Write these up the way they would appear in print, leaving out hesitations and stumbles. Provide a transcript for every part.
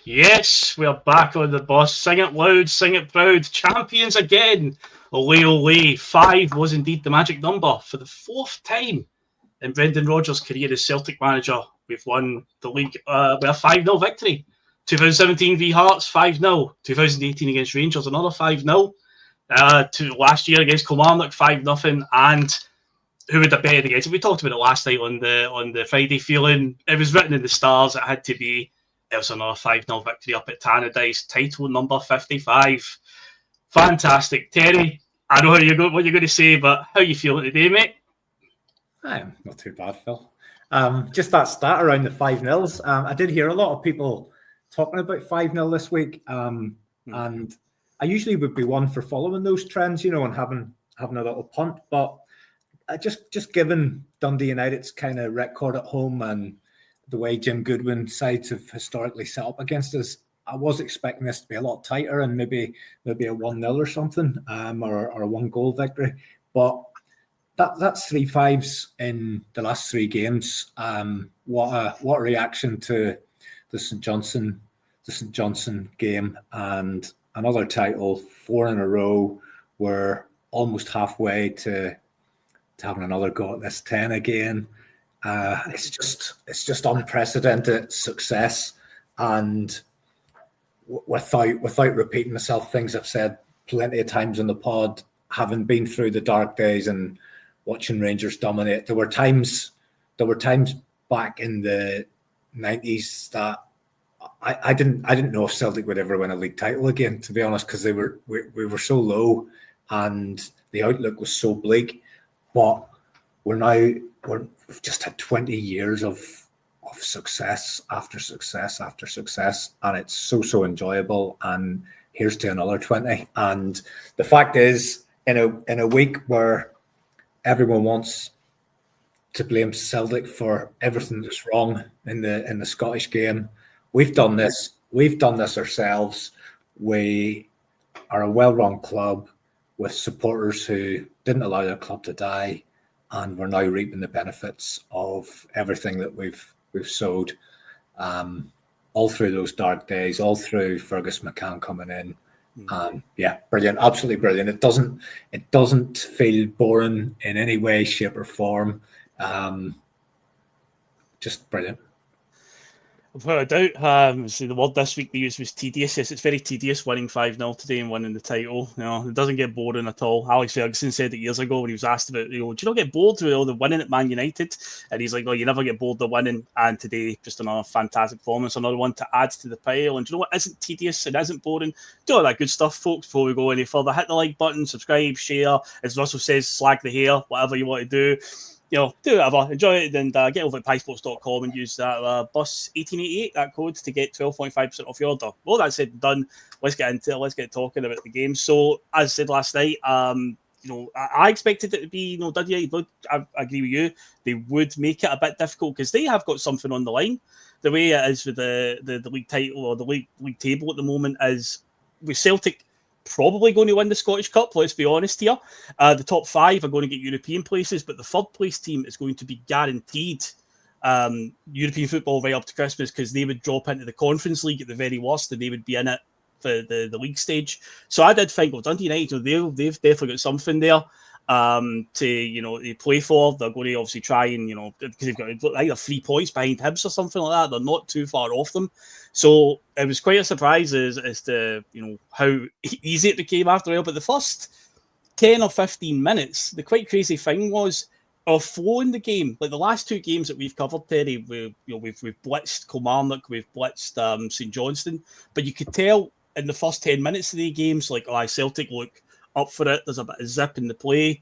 Yes, we're back on the bus. Sing it loud, sing it proud. Champions again. Ole, ole. 5 was indeed the magic number for the 4th time in Brendan Rodgers' career as Celtic manager. We've won the league with a 5-0 victory. 2017 v Hearts, 5-0. 2018 against Rangers, another 5-0. Last year against Kilmarnock, 5-0. And who would have betted against it? We talked about it last night on the Friday feeling. It was written in the stars. It had to be. It was another 5-0 victory up at Tannadice. Title number 55. Fantastic. Terry, I know what you're going to say, but how are you feeling today, mate? I'm not too bad, Phil. Just that stat around the 5-0s. I did hear a lot of people talking about 5-0 this week. And I usually would be one for following those trends, and having a little punt. But just given Dundee United's kind of record at home and the way Jim Goodwin's sides have historically set up against us, I was expecting this to be a lot tighter and maybe a 1-0 or something, or a 1-goal victory. But that's 3 5s in the last 3 games. What a reaction to the St Johnstone game, and another title, 4 in a row. We're almost halfway to having another go at this 10 again. It's just unprecedented success, and without repeating myself, things I've said plenty of times in the pod, having been through the dark days and watching Rangers dominate, there were times back in the 90s that I didn't know if Celtic would ever win a league title again, to be honest, because we were so low and the outlook was so bleak. But we've just had 20 years of success after success after success, and it's so enjoyable. And here's to another 20. And the fact is, in a week where everyone wants to blame Celtic for everything that's wrong in the Scottish game, we've done this ourselves. We are a well-run club with supporters who didn't allow their club to die, and we're now reaping the benefits of everything that we've sowed all through those dark days, all through Fergus McCann coming in. Brilliant, absolutely brilliant. It doesn't feel boring in any way, shape, or form. Just brilliant. Without a doubt, see, the word this week they used was tedious. Yes, it's very tedious winning 5-0 today and winning the title. It doesn't get boring at all. Alex Ferguson said it years ago when he was asked about, do you not get bored with all the winning at Man United? And he's like, you never get bored of winning. And today, just another fantastic performance, another one to add to the pile. And do you know what isn't tedious and isn't boring? Do all that good stuff, folks, before we go any further. Hit the like button, subscribe, share. As Russell says, slag the hair, whatever you want to do. Do whatever, enjoy it, and get over at piesports.com and use that bus 1888, that code, to get 12.5% off your order. Well, that said and done, let's get into it. Let's get talking about the game. So, as I said last night, I expected it to be, Dundee, I agree with you, they would make it a bit difficult because they have got something on the line. The way it is with the league title or the league table at the moment is with Celtic probably going to win the Scottish Cup, let's be honest here. The top 5 are going to get European places, but the 3rd place team is going to be guaranteed European football right up to Christmas, because they would drop into the Conference League at the very worst, and they would be in it for the league stage. So I did think, Dundee United, they've definitely got something there to play for. They're going to obviously try and, because they've got either 3 points behind Hibs or something like that. They're not too far off them. So it was quite a surprise as to, how easy it became after a while. But the first 10 or 15 minutes, the quite crazy thing was our flow in the game. Like the last 2 games that we've covered, Terry, we've blitzed Kilmarnock, we've blitzed St Johnstone. But you could tell in the first 10 minutes of the games, Celtic look up for it. There's a bit of zip in the play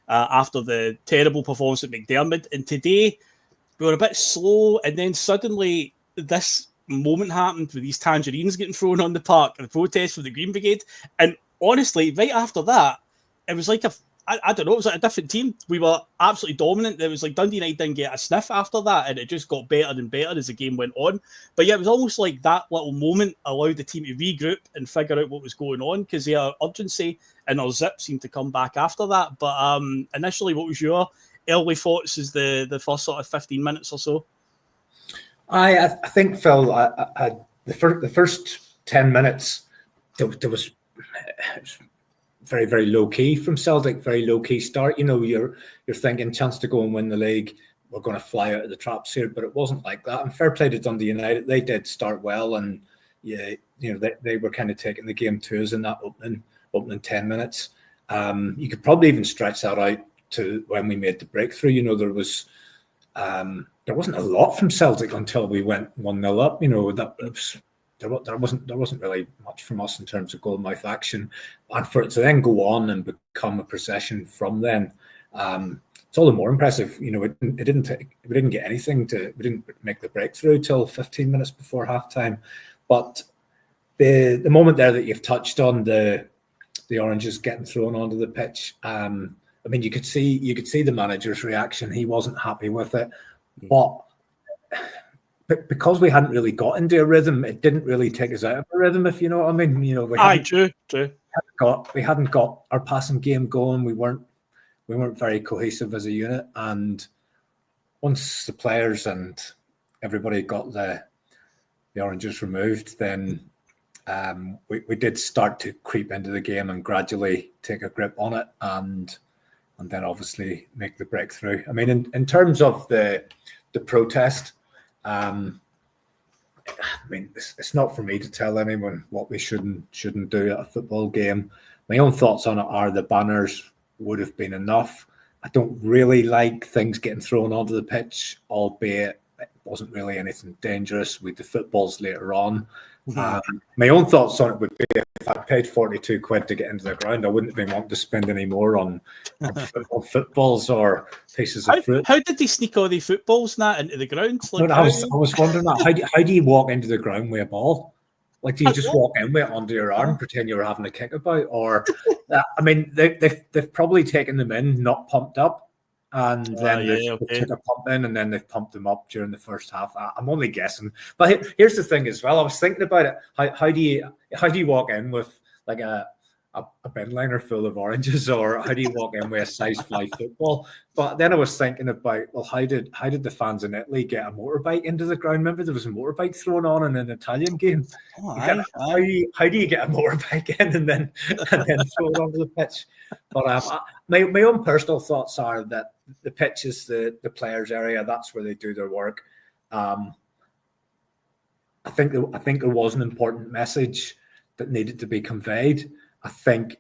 after the terrible performance at McDermott. And today, we were a bit slow, and then suddenly this moment happened with these tangerines getting thrown on the park and the protest for the Green Brigade. And honestly, right after that, it was like I don't know, it was like a different team. We were absolutely dominant. It was like Dundee United didn't get a sniff after that, and it just got better and better as the game went on. But yeah, it was almost like that little moment allowed the team to regroup and figure out what was going on, because their urgency and our zip seemed to come back after that. But initially, what was your early thoughts as the first sort of 15 minutes or so? I think, Phil, the first 10 minutes, there was very, very low key from Celtic, very low key start. You're thinking chance to go and win the league. We're going to fly out of the traps here, but it wasn't like that. And fair play to Dundee United. They did start well, and they were kind of taking the game to us in that opening 10 minutes. You could probably even stretch that out to when we made the breakthrough. There wasn't a lot from Celtic until we went 1-0 up. There wasn't really much from us in terms of goal mouth action, and for it to then go on and become a possession from then, it's all the more impressive. We didn't get anything we didn't make the breakthrough till 15 minutes before halftime. But the moment there that you've touched on, the Oranges getting thrown onto the pitch, you could see the manager's reaction. He wasn't happy with it, but because we hadn't really got into a rhythm, it didn't really take us out of a rhythm, if you know what I mean. True. We hadn't got our passing game going. We weren't very cohesive as a unit. And once the players and everybody got the Oranges removed, then we did start to creep into the game and gradually take a grip on it, and then obviously make the breakthrough. In terms of the protest, it's not for me to tell anyone what we shouldn't do at a football game. My own thoughts on it are the banners would have been enough. I don't really like things getting thrown onto the pitch, albeit it wasn't really anything dangerous with the footballs later on. My own thoughts on it would be, if I paid 42 quid to get into the ground, I wouldn't have been wanting to spend any more on footballs or pieces of fruit. How did they sneak all the footballs and that into the ground? I was wondering that. How do you walk into the ground with a ball? Like, do you just walk in with it under your arm, pretend you're having a kick about? Or, they've probably taken them in, not pumped up, and then they took a pump in, and then they've pumped them up during the first half. I'm only guessing, but here's the thing as well. I was thinking about it. How do you walk in with like a bin liner full of oranges, or how do you walk in with a size 5 football? But then I was thinking about, well, how did the fans in Italy get a motorbike into the ground? Remember, there was a motorbike thrown on in an Italian game. How do you get a motorbike in and then throw it onto the pitch? But my own personal thoughts are that the pitch is the players' area. That's where they do their work. I think there was an important message that needed to be conveyed. I think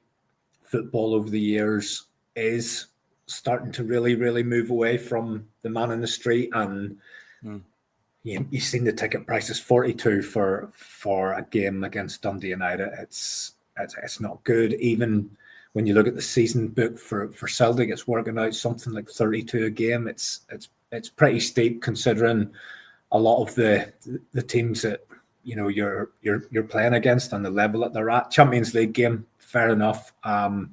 football over the years is starting to really, really move away from the man in the street, and you've seen the ticket prices, 42 for a game against Dundee United. It's not good. Even when you look at the season book for Celtic, it's working out something like 32 a game. It's pretty steep considering a lot of the teams that you're playing against and the level that they're at. Champions League game, fair enough. I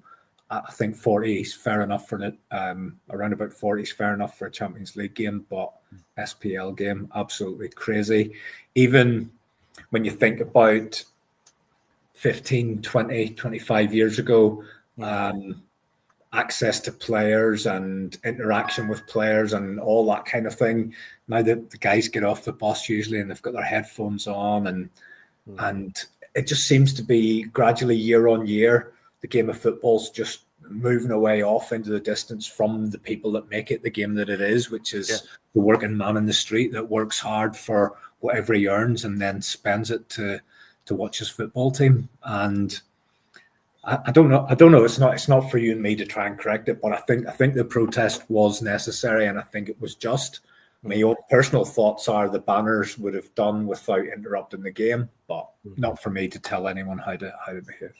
think 40 is fair enough for it. Around about 40 is fair enough for a Champions League game, but SPL game, absolutely crazy. Even when you think about 15, 20, 25 years ago, access to players and interaction with players and all that kind of thing. Now the guys get off the bus usually and they've got their headphones on, and it just seems to be gradually, year on year, the game of football's just moving away off into the distance from the people that make it the game that it is, which is the working man in the street that works hard for whatever he earns and then spends it to watch his football team. And I don't know. It's not for you and me to try and correct it, but I think the protest was necessary, and I think it was just. My own personal thoughts are the banners would have done without interrupting the game, but not for me to tell anyone how to behave.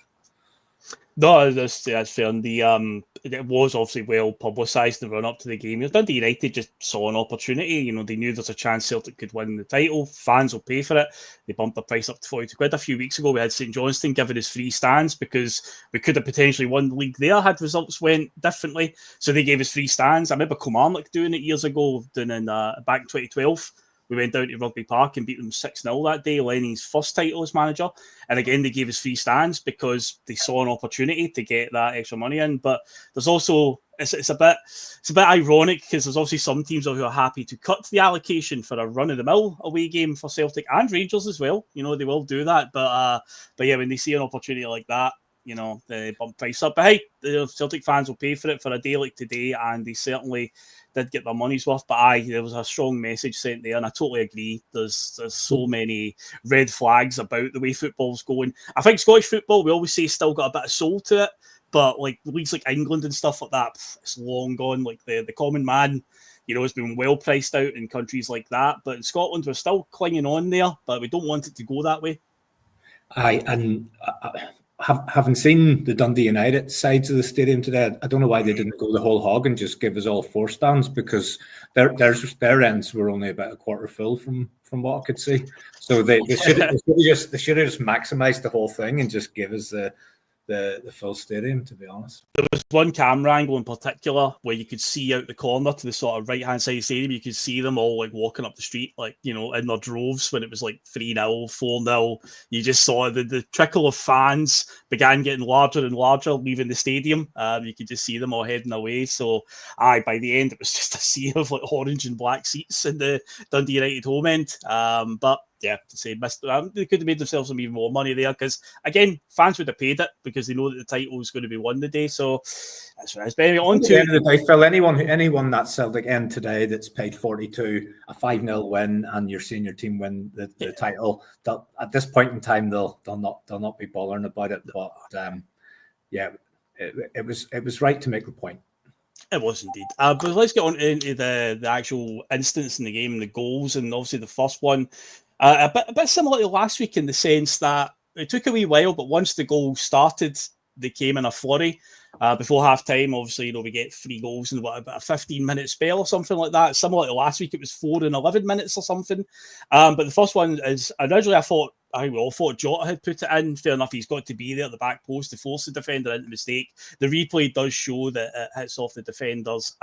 No, that's fair. And it was obviously well publicised in the run up to the game. Dundee United just saw an opportunity. They knew there's a chance Celtic could win the title. Fans will pay for it. They bumped the price up to 42 quid. A few weeks ago, we had St Johnstone giving us free stands because we could have potentially won the league there had results went differently. So they gave us free stands. I remember Kilmarnock doing it years ago, back in 2012. We went down to Rugby Park and beat them 6-0 that day, Lenny's first title as manager. And again, they gave us free stands because they saw an opportunity to get that extra money in. But there's also it's a bit ironic because there's obviously some teams who are happy to cut the allocation for a run of the mill away game for Celtic and Rangers as well. You know, they will do that, but yeah, when they see an opportunity like that, you know, they bump price up. But hey, the Celtic fans will pay for it for a day like today, and they certainly did get their money's worth. But there was a strong message sent there, and I totally agree. There's so many red flags about the way football's going. I think Scottish football, we always say, still got a bit of soul to it, but like leagues like England and stuff like that, it's long gone. Like the common man, you know, has been well priced out in countries like that. But in Scotland, we're still clinging on there, but we don't want it to go that way. Having seen the Dundee United sides of the stadium today, I don't know why they didn't go the whole hog and just give us all 4 stands, because their ends were only about a quarter full from what I could see. So they should have just maximised the whole thing and just give us the full stadium, to be honest. There was one camera angle in particular where you could see out the corner to the sort of right-hand side of the stadium. You could see them all like walking up the street, like, you know, in their droves when it was like 3-0, 4-0. You just saw the trickle of fans began getting larger and larger leaving the stadium. You could just see them all heading away. So, by the end, it was just a sea of like orange and black seats in the Dundee United home end. But yeah, to say they could have made themselves some even more money there, because again, fans would have paid it because they know that the title is going to be won today. So that's what I was very on to. At the end of the day, Phil, anyone that Celtic end today that's paid 42, a 5-0 win, and your senior team win the title, at this point in time they'll not be bothering about it. But yeah, it was right to make the point. It was indeed. But let's get on into the actual instance in the game and the goals. And obviously the first one, a bit similar to last week in the sense that it took a wee while, but once the goal started, they came in a flurry. Before half-time, obviously, you know, we get 3 goals in about a 15-minute spell or something like that. Similar to last week, it was 4 in 11 minutes or something. But the first one is, originally we all thought Jota had put it in. Fair enough, he's got to be there at the back post to force the defender into mistake. The replay does show that it hits off the defender's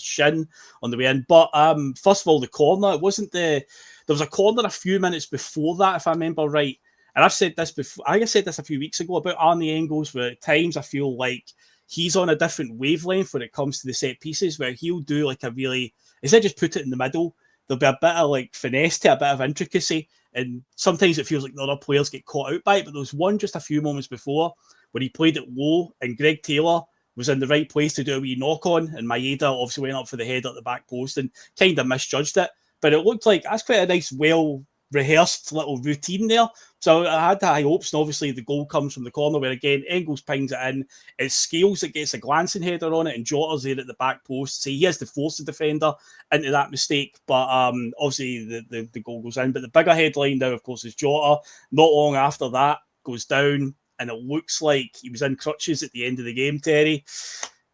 shin on the way in. But first of all, the corner, there was a corner a few minutes before that, if I remember right. And I've said this before. I said this a few weeks ago about Arnie Engels, where at times I feel like he's on a different wavelength when it comes to the set pieces, where he'll do like instead of just put it in the middle, there'll be a bit of like finesse to a bit of intricacy. And sometimes it feels like the other players get caught out by it. But there was one just a few moments before when he played it low and Greg Taylor was in the right place to do a wee knock on. And Idah obviously went up for the header at the back post and kind of misjudged it. But it looked like that's quite a nice, well-rehearsed little routine there. So I had high hopes, and obviously the goal comes from the corner where, again, Engels pings it in. It's Scales that gets a glancing header on it, and Jota's there at the back post. So he has to force the defender into that mistake. But obviously the goal goes in. But the bigger headline now, of course, is Jota. Not long after that, goes down, and it looks like he was in crutches at the end of the game, Terry.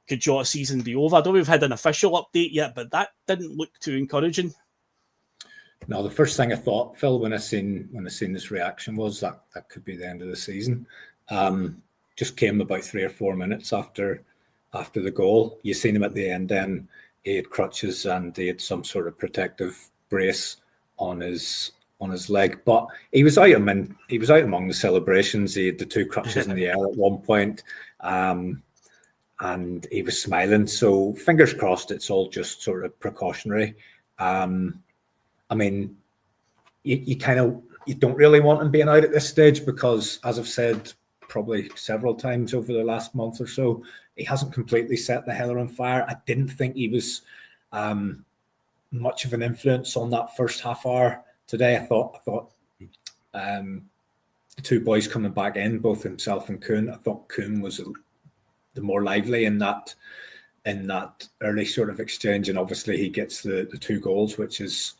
Could Jota's season be over? I don't know if we've had an official update yet, but that didn't look too encouraging. No, the first thing I thought, Phil, when I seen this reaction was that could be the end of the season. Just came about 3 or 4 minutes after the goal. You seen him at the end. Then he had crutches and he had some sort of protective brace on his leg. But he was out among the celebrations. He had the 2 crutches in the air at one point, and he was smiling. So fingers crossed, it's all just sort of precautionary. I mean, you don't really want him being out at this stage because, as I've said probably several times over the last month or so, he hasn't completely set the Heller on fire. I didn't think he was much of an influence on that first half hour today. I thought the 2 boys coming back in, both himself and Kuhn, I thought Kuhn was the more lively in that early sort of exchange, and obviously he gets the 2 goals, which is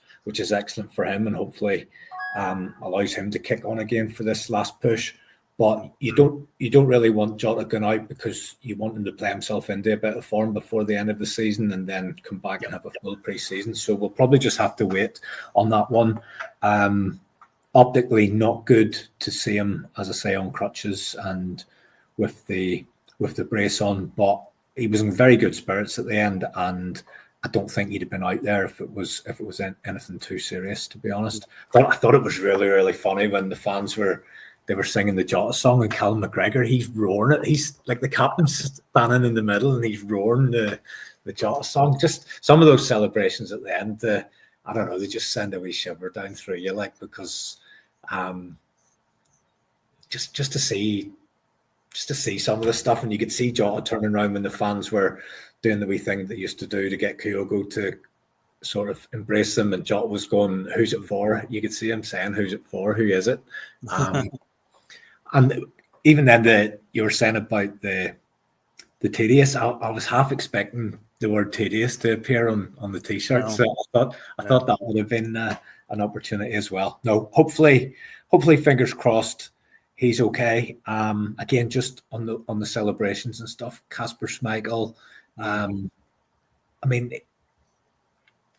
excellent for him, and hopefully allows him to kick on again for this last push. But you don't really want Jota going out because you want him to play himself into a bit of form before the end of the season and then come back and have a full pre-season. So we'll probably just have to wait on that one. Optically not good to see him, as I say, on crutches and with the brace on, but he was in very good spirits at the end, and I don't think he'd have been out there if it was anything too serious, to be honest. But I thought it was really, really funny when the fans were they were singing the Jota song, and Callum McGregor, he's roaring it. He's like the captain's standing in the middle, and he's roaring the Jota song. Just some of those celebrations at the end, I don't know, they just send a wee shiver down through you, like, because just to see some of the stuff, and you could see Jota turning around when the fans were doing the wee thing they used to do to get Kyogo to sort of embrace them, and Jota was going, "Who's it for?" You could see him saying, "Who's it for? Who is it?" And even then, you were saying about the tedious. I was half expecting the word tedious to appear on the t-shirt. Wow. So I thought that would have been an opportunity as well. No, hopefully, fingers crossed, he's okay. Again, just on the celebrations and stuff, Kasper Schmeichel. I mean,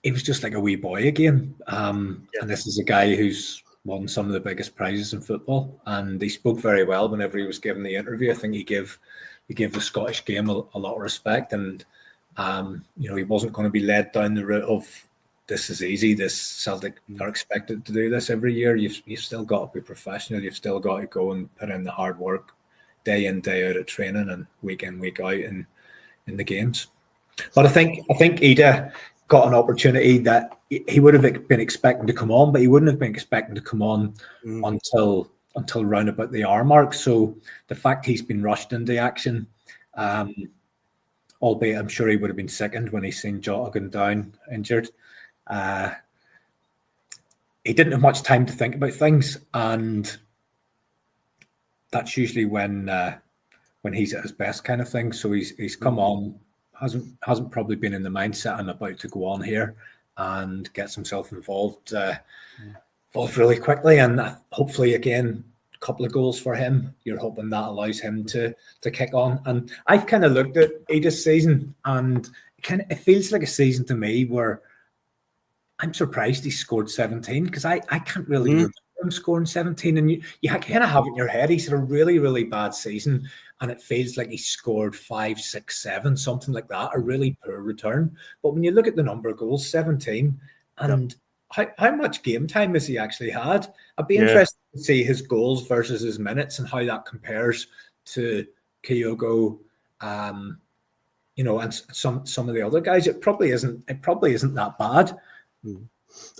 he was just like a wee boy again. And this is a guy who's won some of the biggest prizes in football, and he spoke very well whenever he was given the interview. I think he gave the Scottish game a lot of respect, and he wasn't going to be led down the route of this is easy. This Celtic are expected to do this every year. You've still got to be professional. You've still got to go and put in the hard work, day in, day out at training, and week in, week out in the games. But I think Idah got an opportunity that he would have been expecting to come on, but he wouldn't have been expecting to come on until round about the hour mark. So the fact he's been rushed into action, albeit I'm sure he would have been sickened when he seen Jota going down injured. He didn't have much time to think about things, and that's usually when he's at his best, kind of thing. So he's come on. Hasn't probably been in the mindset and about to go on here and gets himself involved really quickly, and hopefully again a couple of goals for him. You're hoping that allows him to kick on. And I've kind of looked at Idah's season, and it feels like a season to me where I'm surprised he scored 17, because I can't really remember him scoring 17, and you kind of have it in your head he's had a really, really bad season, and it feels like he scored 5, 6, 7, something like that, a really poor return. But when you look at the number of goals, 17, and how much game time has he actually had? I'd be interested to see his goals versus his minutes and how that compares to Kyogo, and some of the other guys. It probably isn't that bad.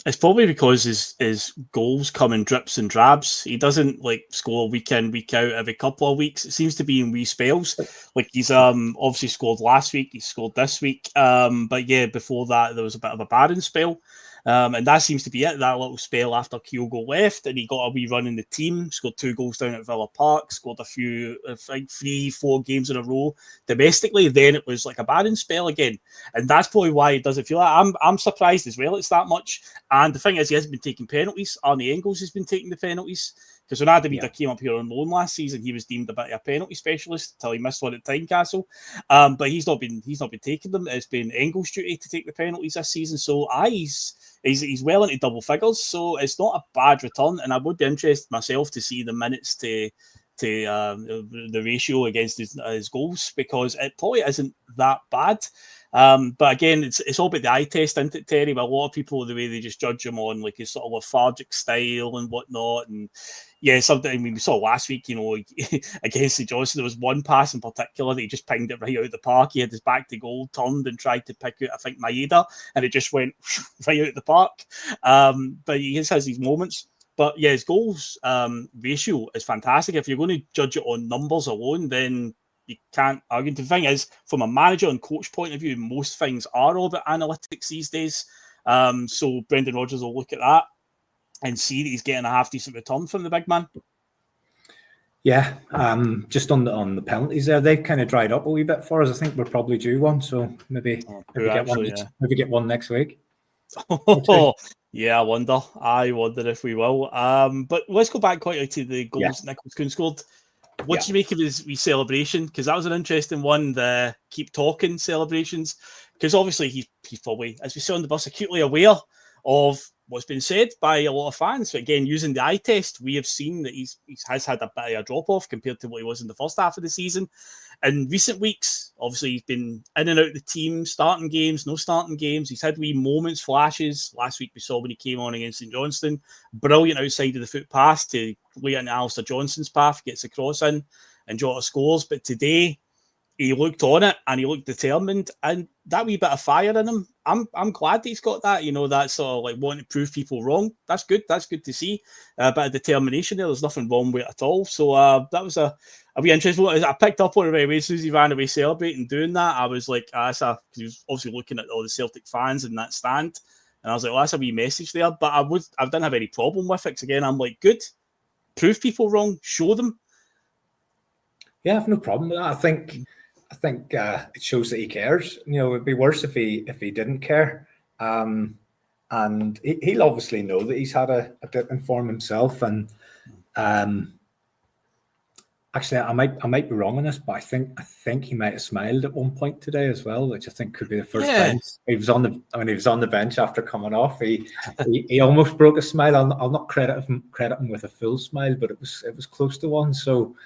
It's probably because his goals come in drips and drabs. He doesn't like score week in, week out every couple of weeks. It seems to be in wee spells. Like he's obviously scored last week, he scored this week. But yeah, before that there was a bit of a barren spell. And that seems to be it, that little spell after Kyogo left, and he got a wee run in the team, scored 2 goals down at Villa Park, scored a few, I think 3-4 games in a row domestically. Then it was like a barren spell again, and that's probably why it doesn't feel like. I'm surprised as well it's that much. And the thing is, he hasn't been taking penalties. Arnie Engels has been taking the penalties, because when Idah came up here on loan last season, he was deemed a bit of a penalty specialist until he missed one at Tynecastle. But he's not been taking them. It's been Engels' duty to take the penalties this season. So he's well into double figures. So it's not a bad return, and I would be interested myself to see the minutes to the ratio against his goals, because it probably isn't that bad. But again, it's all about the eye test, isn't it, Terry? But a lot of people, the way they just judge him on like his sort of lethargic style and whatnot. And yeah, something we saw last week, against the Johnson, there was one pass in particular that he just pinged it right out of the park. He had his back to goal, turned and tried to pick out, I think, Idah, and it just went right out of the park. But he has these moments. But yeah, his goals ratio is fantastic. If you're going to judge it on numbers alone, then you can't argue. The thing is, from a manager and coach point of view, most things are all about analytics these days. So Brendan Rodgers will look at that and see that he's getting a half decent return from the big man. Yeah, just on the penalties there, they've kind of dried up a wee bit for us. I think we're probably due one, so maybe get one next week. Yeah, I wonder if we will. But let's go back quickly to the goals Nicholas Kuhn scored. What did you make of his wee celebration? Because that was an interesting one, the keep talking celebrations. Because obviously he's probably, as we saw on the bus, acutely aware of what's been said by a lot of fans. So again, using the eye test, we have seen that he has had a bit of a drop-off compared to what he was in the first half of the season. in recent weeks, obviously he's been in and out of the team, starting games, no starting games. He's had wee moments, flashes. Last week we saw when he came on against St Johnstone, brilliant outside of the foot pass to lay into Alistair Johnson's path, gets a cross in, and Jota scores. But today, he looked on it and he looked determined, and that wee bit of fire in him, I'm glad that he's got that, that sort of like wanting to prove people wrong. That's good to see. A bit of determination there. There's nothing wrong with it at all. So that was a wee interesting. I picked up on it right away as soon as he ran away celebrating doing that. I was like, because he was obviously looking at all the Celtic fans in that stand, and I was like, well, that's a wee message there. But I didn't have any problem with it, because again, I'm like, good, prove people wrong, show them. Yeah, I have no problem with that. I think it shows that he cares. It'd be worse if he didn't care. And he'll obviously know that he's had a dip in form himself. And actually, I might be wrong on this, but I think he might have smiled at one point today as well, which I think could be the first time he was on the bench after coming off. He almost broke a smile. I'll not credit him with a full smile, but it was close to one. So.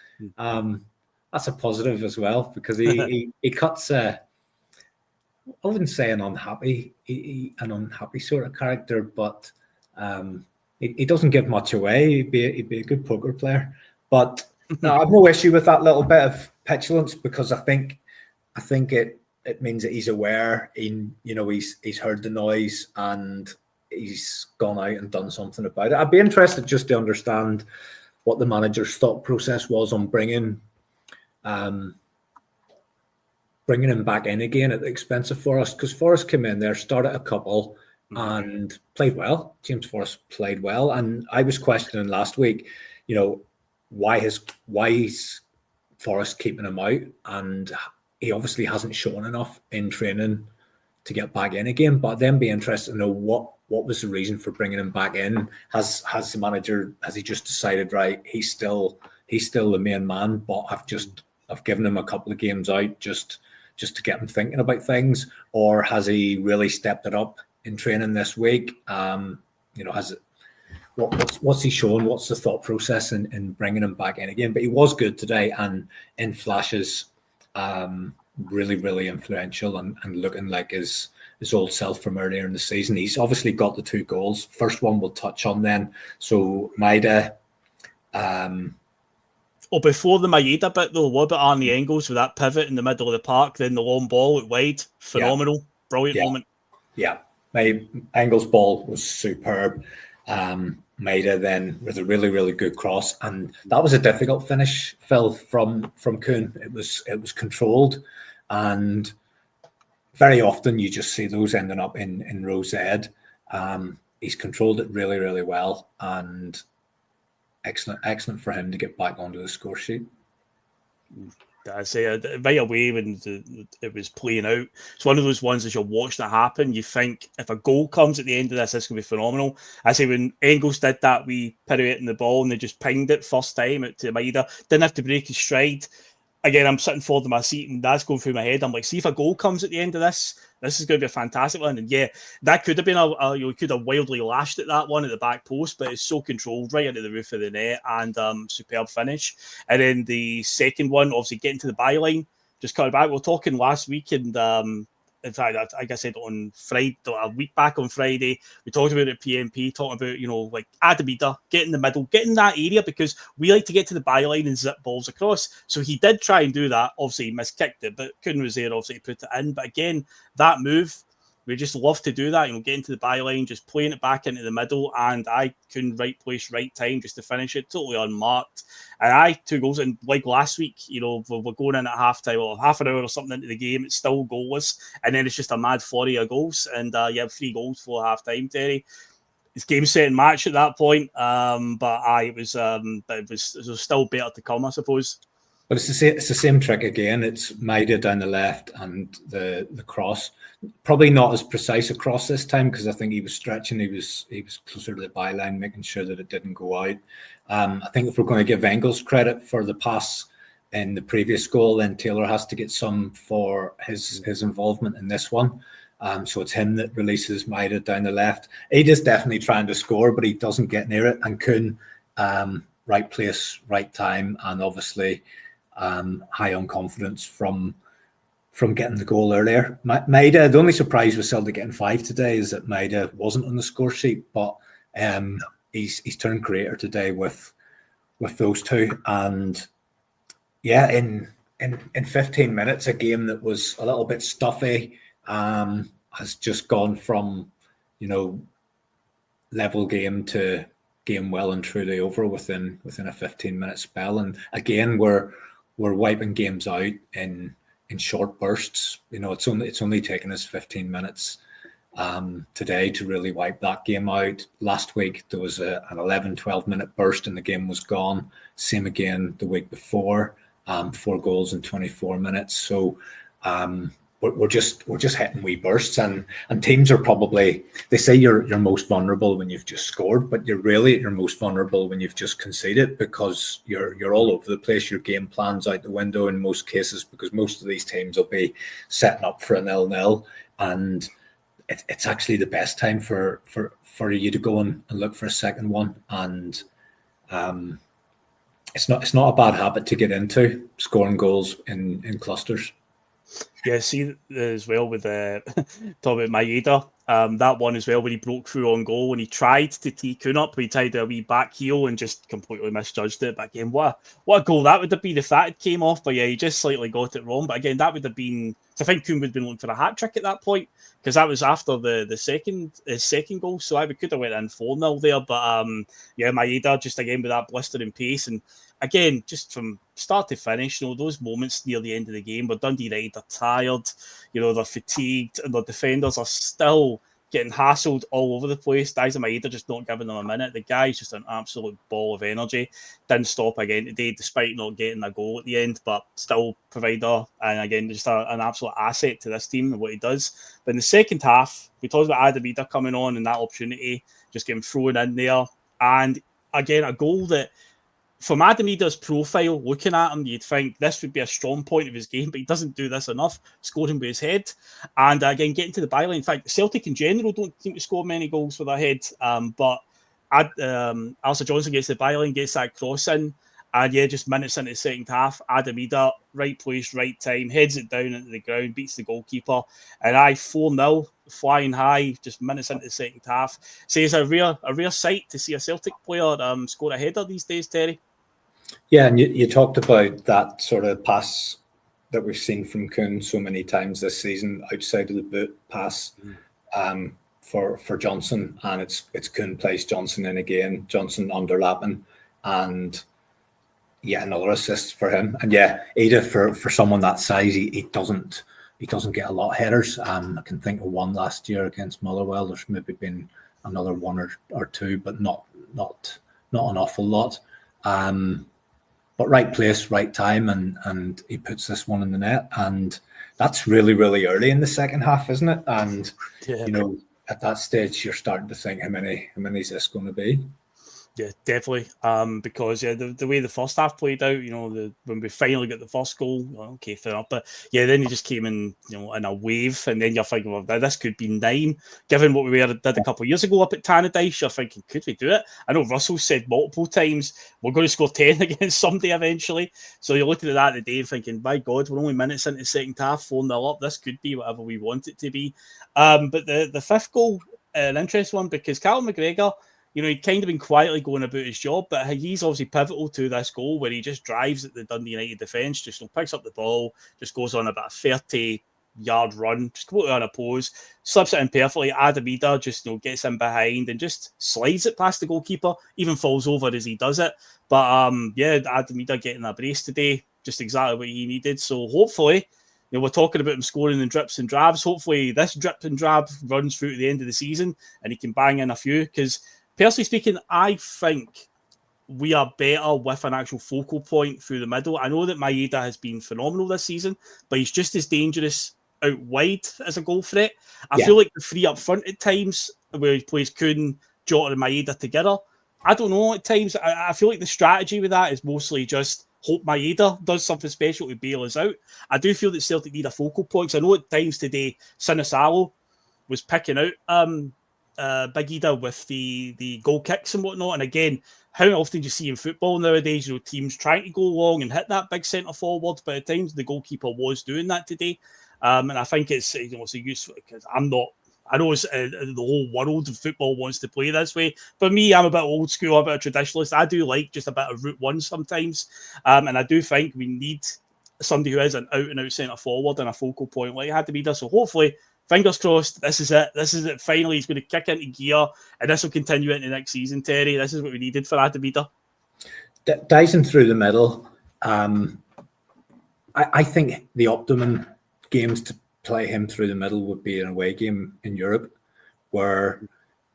That's a positive as well, because he cuts I wouldn't say an unhappy sort of character, but he doesn't give much away. He'd be a good poker player. But no, I have no issue with that little bit of petulance, because I think it means that he's aware. He's heard the noise and he's gone out and done something about it. I'd be interested just to understand what the manager's thought process was on bringing him back in again at the expense of Forrest, because Forrest came in there, started a couple, and played well. James Forrest played well, and I was questioning last week, why is Forrest keeping him out, and he obviously hasn't shown enough in training to get back in again. But then be interested to know what was the reason for bringing him back in. Has the manager, has he just decided, right, he's still the main man, but I've given him a couple of games out just to get him thinking about things? Or has he really stepped it up in training this week? What's he showing? What's the thought process in bringing him back in again? But he was good today, and in flashes, really, really influential, and looking like his old self from earlier in the season. He's obviously got the 2 goals. First one we'll touch on then. So Idah. Before the Idah bit though, what about Arnie Engels with that pivot in the middle of the park, then the long ball out wide? Phenomenal. Brilliant moment. Yeah. Engels' ball was superb. Idah then with a really, really good cross. And that was a difficult finish, Phil, from Kuhn. It was controlled. And very often you just see those ending up in row Z. He's controlled it really, really well. And excellent for him to get back onto the score sheet. I say right away when it was playing out, it's one of those ones as you're watching it happen, you think if a goal comes at the end of this going to be phenomenal. I say when Engels did that, we pirouetting the ball and they just pinged it first time out to Idah, didn't have to break his stride. Again, I'm sitting forward in my seat and that's going through my head. I'm like, see if a goal comes at the end of this is going to be a fantastic one. And yeah, that could have been you could have wildly lashed at that one at the back post, but it's so controlled right into the roof of the net, and superb finish. And then the second one, obviously getting to the byline, just coming back. We were talking last week, and in fact, like I said on Friday, a week back on Friday, we talked about it at P.M.P, talking about, like Idah, get in the middle, get in that area, because we like to get to the byline and zip balls across. So he did try and do that. Obviously, he miskicked it, but Kuhn was there, obviously, to put it in. But again, that move, we just love to do that, get into the byline, just playing it back into the middle, and I couldn't right place, right time just to finish it, totally unmarked. And 2 goals, and like last week, we're going in at half-time or half an hour or something into the game, it's still goalless, and then it's just a mad flurry of goals, and you have 3 goals for half-time, Terry. It's game-setting match at that point, but it was still better to come, I suppose. But it's the same trick again. It's Idah down the left and the cross. Probably not as precise a cross this time, because I think he was stretching. He was closer to the byline, making sure that it didn't go out. I think if we're going to give Engels credit for the pass in the previous goal, then Taylor has to get some for his involvement in this one. So it's him that releases Idah down the left. Idah's definitely trying to score, but he doesn't get near it. And Kuhn, right place, right time, and obviously high on confidence from getting the goal earlier. Idah, the only surprise with Celtic getting 5 today is that Idah wasn't on the score sheet, but he's turned creator today with those two. And yeah, in 15 minutes, a game that was a little bit stuffy has just gone from, level game to game well and truly over within a 15-minute spell. And again, we're wiping games out in short bursts. It's only taken us 15 minutes today to really wipe that game out. Last week there was an 11-12 minute burst and the game was gone. Same again the week before, 4 goals in 24 minutes. So we're just hitting wee bursts, and teams are probably, they say you're most vulnerable when you've just scored, but you're really at your most vulnerable when you've just conceded, because you're all over the place. Your game plan's out the window in most cases, because most of these teams will be setting up for a 0-0, and it's actually the best time for you to go and look for a second one. And it's not a bad habit to get into, scoring goals in clusters. Yeah, see as well with talking about Idah, that one as well, when he broke through on goal and he tried to tee Kuhn up, he tried a wee back heel and just completely misjudged it. But again, what a goal that would have been if that had came off. But yeah, he just slightly got it wrong. But again, that would have been, I think Kuhn would have been looking for a hat trick at that point, because that was after the second goal. So we could have went in 4-0 there. But yeah, Idah just again with that blistering pace, and again, just from start to finish, those moments near the end of the game where Dundee United are tired, they're fatigued, and the defenders are still getting hassled all over the place. Idah just not giving them a minute. The guy's just an absolute ball of energy. Didn't stop again today, despite not getting a goal at the end, but still provider, and again, just an absolute asset to this team and what he does. But in the second half, we talked about Idah coming on and that opportunity, just getting thrown in there. And again, a goal that, from Idah's profile, looking at him, you'd think this would be a strong point of his game, but he doesn't do this enough, scoring with his head. And again, getting to the byline. In fact, Celtic in general don't seem to score many goals with their head. But Alistair Johnson gets the byline, gets that cross in. And yeah, just minutes into the second half, Idah, right place, right time, heads it down into the ground, beats the goalkeeper. And 4-0, flying high, just minutes into the second half. So it's a rare sight to see a Celtic player score a header these days, Terry. Yeah, and you talked about that sort of pass that we've seen from Kuhn so many times this season, outside of the boot pass for Johnson, and it's Kuhn plays Johnson in again, Johnson underlapping, and yeah, another assist for him. And yeah, Idah, for someone that size, he doesn't get a lot of headers. I can think of one last year against Motherwell. There's maybe been another one or two, but not an awful lot. But right place, right time, and he puts this one in the net, and that's really, really early in the second half, isn't it? And yeah. At that stage, you're starting to think, how many is this going to be? Yeah, definitely. Because the way the first half played out, when we finally got the first goal, okay, fair enough. But yeah, then he just came in, in a wave, and then you're thinking, well, this could be 9. Given what we did a couple of years ago up at Tannadice, you're thinking, could we do it? I know Russell said multiple times we're going to score 10 against somebody eventually. So you're looking at that today and thinking, my God, we're only minutes into the second half, 4-0 up. This could be whatever we want it to be. But the fifth goal, an interesting one, because Callum McGregor, he'd kind of been quietly going about his job, but he's obviously pivotal to this goal, where he just drives at the Dundee United defence, just picks up the ball, just goes on about a 30-yard run, just completely unopposed, slips it in perfectly. Idah just gets in behind and just slides it past the goalkeeper, even falls over as he does it. But yeah, Idah getting a brace today, just exactly what he needed. So hopefully, we're talking about him scoring in drips and drabs. Hopefully this drip and drab runs through to the end of the season and he can bang in a few, because personally speaking, I think we are better with an actual focal point through the middle. I know that Idah has been phenomenal this season, but he's just as dangerous out wide as a goal threat. I feel like the 3 up front at times, where he plays Kuhn, Jota and Idah together, I don't know, at times, I feel like the strategy with that is mostly just hope Idah does something special to bail us out. I do feel that Celtic need a focal point, because I know at times today, Sinisalo was picking out Big Idah with the goal kicks and whatnot. And again, how often do you see in football nowadays, teams trying to go long and hit that big centre forward, but at times the goalkeeper was doing that today. And I think it's it's a useful, because I know it's, the whole world of football wants to play this way. But me, I'm a bit old school, a bit of traditionalist. I do like just a bit of route one sometimes. And I do think we need somebody who is an out-and-out centre forward and a focal point like Tannadice. So hopefully, fingers crossed, this is it. This is it. Finally, he's going to kick into gear, and this will continue into next season, Terry. This is what we needed for Tannadice. Dyson through the middle. I think the optimum games to play him through the middle would be an away game in Europe, where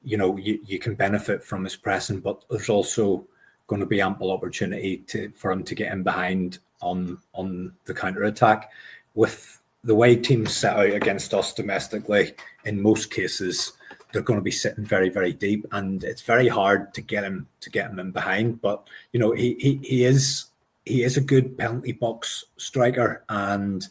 you can benefit from his pressing, but there's also going to be ample opportunity for him to get in behind on the counter attack. With the way teams set out against us domestically, in most cases, they're going to be sitting very, very deep, and it's very hard to get him in behind. But he is a good penalty box striker, and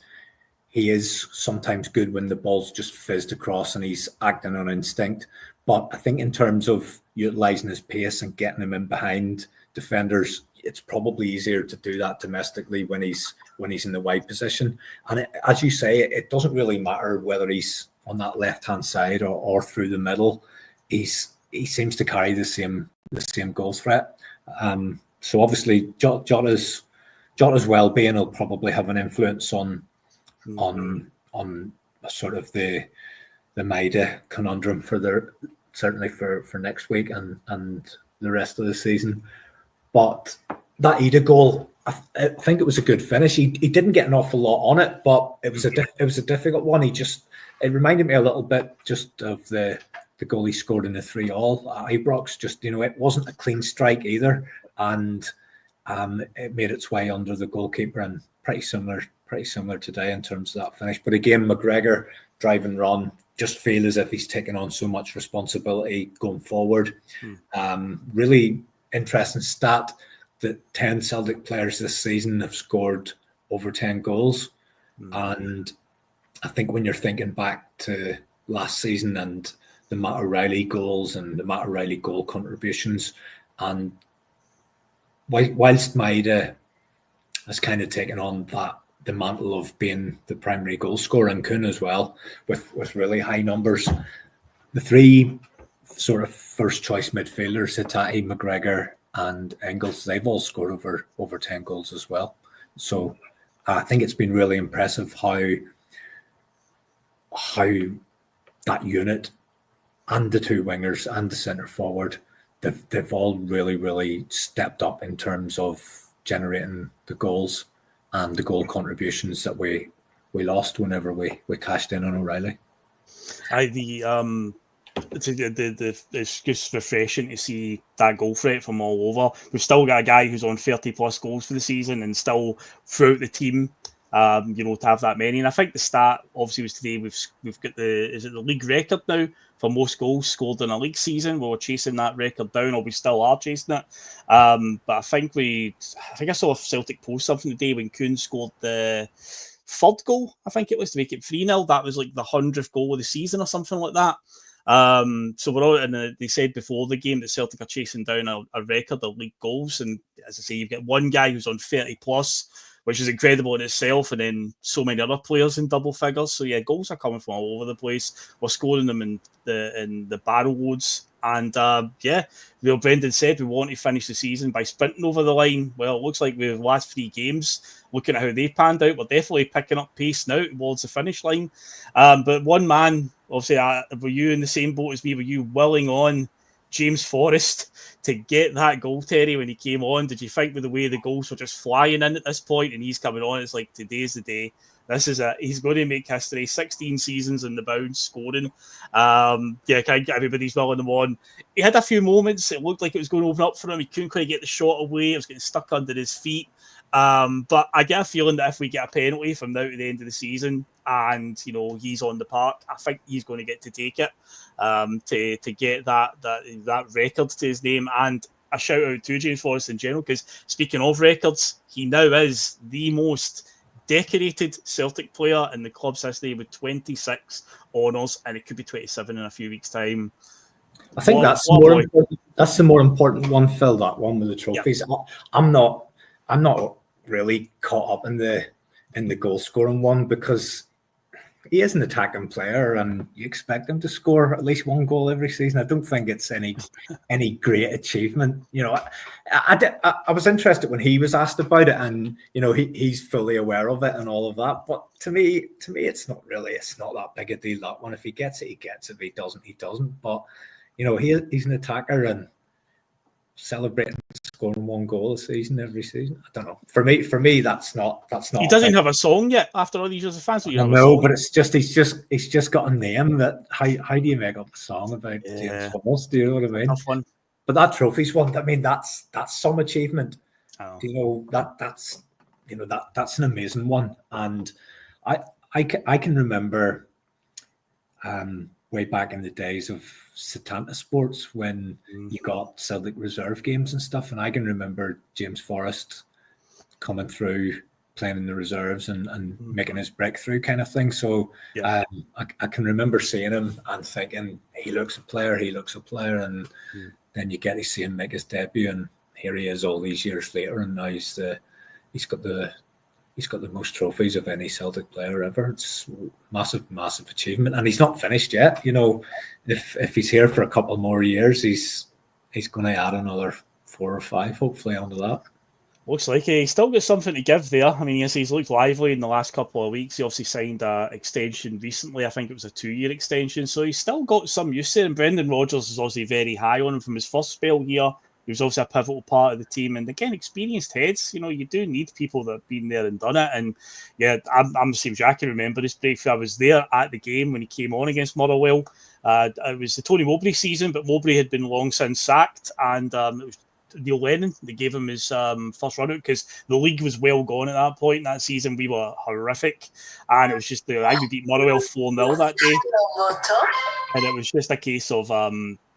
he is sometimes good when the ball's just fizzed across and he's acting on instinct. But I think in terms of utilising his pace and getting him in behind defenders, it's probably easier to do that domestically when he's in the wide position. And as you say, it doesn't really matter whether he's on that left-hand side or through the middle. He seems to carry the same goal threat. So obviously Jota's well-being will probably have an influence on sort of the Maida conundrum certainly for next week and the rest of the season. But that Idah goal, I think it was a good finish. He didn't get an awful lot on it, but it was a difficult one. It reminded me a little bit just of the goal he scored in the 3-3 at Ibrox. Just it wasn't a clean strike either, and it made its way under the goalkeeper, and pretty similar today in terms of that finish. But again, McGregor drive and run, just feel as if he's taken on so much responsibility going forward. Really interesting stat that 10 Celtic players this season have scored over 10 goals. And I think when you're thinking back to last season and the Matt O'Reilly goals and the Matt O'Reilly goal contributions, and whilst Maida has kind of taken on the mantle of being the primary goal scorer, and Kuhn as well, with really high numbers, the three sort of first choice midfielders, Hatate, McGregor and Engels, they've all scored over 10 goals as well. So I think it's been really impressive how that unit and the two wingers and the centre forward, they've all really, really stepped up in terms of generating the goals and the goal contributions that we lost whenever we cashed in on O'Reilly. It's just refreshing to see that goal threat from all over. We've still got a guy who's on 30 plus goals for the season, and still throughout the team, to have that many. And I think the stat obviously was today. We've got the league record now for most goals scored in a league season. We're chasing that record down, or we still are chasing it. But I think I saw a Celtic post something today when Kuhn scored the third goal. I think it was to make it 3-0. That was like the 100th goal of the season or something like that. So we're all, and they said before the game that Celtic are chasing down a record of league goals, and as I say, you've got one guy who's on 30 plus, which is incredible in itself, and then so many other players in double figures. So yeah, goals are coming from all over the place. We're scoring them in the barrel loads, and Brendan said we want to finish the season by sprinting over the line. Well, it looks like with the last 3 games, looking at how they panned out, we're definitely picking up pace now towards the finish line. But one man, obviously, were you in the same boat as me? Were you willing on James Forrest to get that goal, Terry, when he came on? Did you think with the way the goals were just flying in at this point and he's coming on, it's like today's the day? This is it. He's going to make history. 16 seasons in the bounce, scoring. Can't get everybody's willing him on. He had a few moments. It looked like it was going to open up for him. He couldn't quite get the shot away. It was getting stuck under his feet. But I get a feeling that if we get a penalty from now to the end of the season and he's on the park, I think he's going to get to take it to get that record to his name. And a shout out to James Forrest in general, because speaking of records, he now is the most decorated Celtic player in the club's history with 26 honours, and it could be 27 in a few weeks' time. I think that's more important. That's the more important one, Phil. That one with the trophies. Yep. I'm not really caught up in the goal scoring one because he is an attacking player, and you expect him to score at least one goal every season. I don't think it's any great achievement. You know, I was interested when he was asked about it, and you know, he's fully aware of it and all of that. But to me, it's not that big a deal. That one, if he gets it, he gets it. If he doesn't, he doesn't. But you know, he's an attacker and celebrating scoring one goal a season every season. I don't know. For me, that's not. He doesn't have a song yet after all these years of fans. No, but it's just he's just got a name that how do you make up a song about James Forrest? Do you know what I mean? Tough one. But that trophies one, I mean, that's some achievement. Oh. You know, that's an amazing one, and I can remember way back in the days of Satanta Sports when you got Celtic reserve games and stuff, and I can remember James Forrest coming through, playing in the reserves and making his breakthrough kind of thing. So I can remember seeing him and thinking, he looks a player, and then you get to see him make his debut, and here he is all these years later, and now he's got the most trophies of any Celtic player ever. It's massive achievement, and he's not finished yet. You know, if he's here for a couple more years, he's going to add another 4 or 5, hopefully, onto that. Looks like he's still got something to give there. I mean, yes, he's looked lively in the last couple of weeks. He obviously signed an extension recently. I think it was a 2-year extension, so he's still got some use there. And Brendan Rodgers is obviously very high on him from his first spell here. He was also a pivotal part of the team. And again, experienced heads, you know, you do need people that have been there and done it. And yeah, I'm the same as I can remember this briefly. I was there at the game when he came on against Motherwell. It was the Tony Mowbray season, but Mowbray had been long since sacked. And it was Neil Lennon, they gave him his first run out because the league was well gone at that point. That season, we were horrific. And it was just, I we beat Motherwell 4-0 that day. And it was just a case of,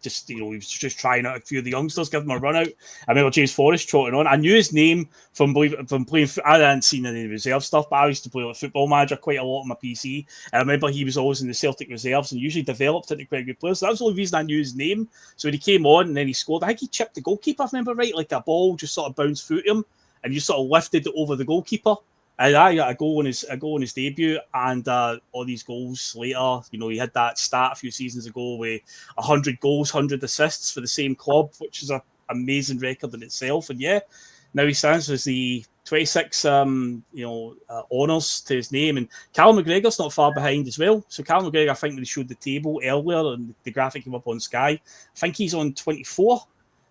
he was just trying out a few of the youngsters, give them a run out. I remember James Forrest trotting on. I knew his name from playing. I hadn't seen any reserve stuff, but I used to play like Football Manager quite a lot on my PC. And I remember he was always in the Celtic reserves and usually developed into quite a good player. So that was the only reason I knew his name. So when he came on and then he scored, I think he chipped the goalkeeper, if I remember right, like a ball just sort of bounced through him and just sort of lifted it over the goalkeeper. And I got a goal in his debut, and all these goals later, you know, he had that stat a few seasons ago with 100 goals, 100 assists for the same club, which is an amazing record in itself. And yeah, now he stands as the 26 honours to his name, and Callum McGregor's not far behind as well. So Callum McGregor, I think they showed the table earlier, and the graphic came up on Sky. I think he's on 24.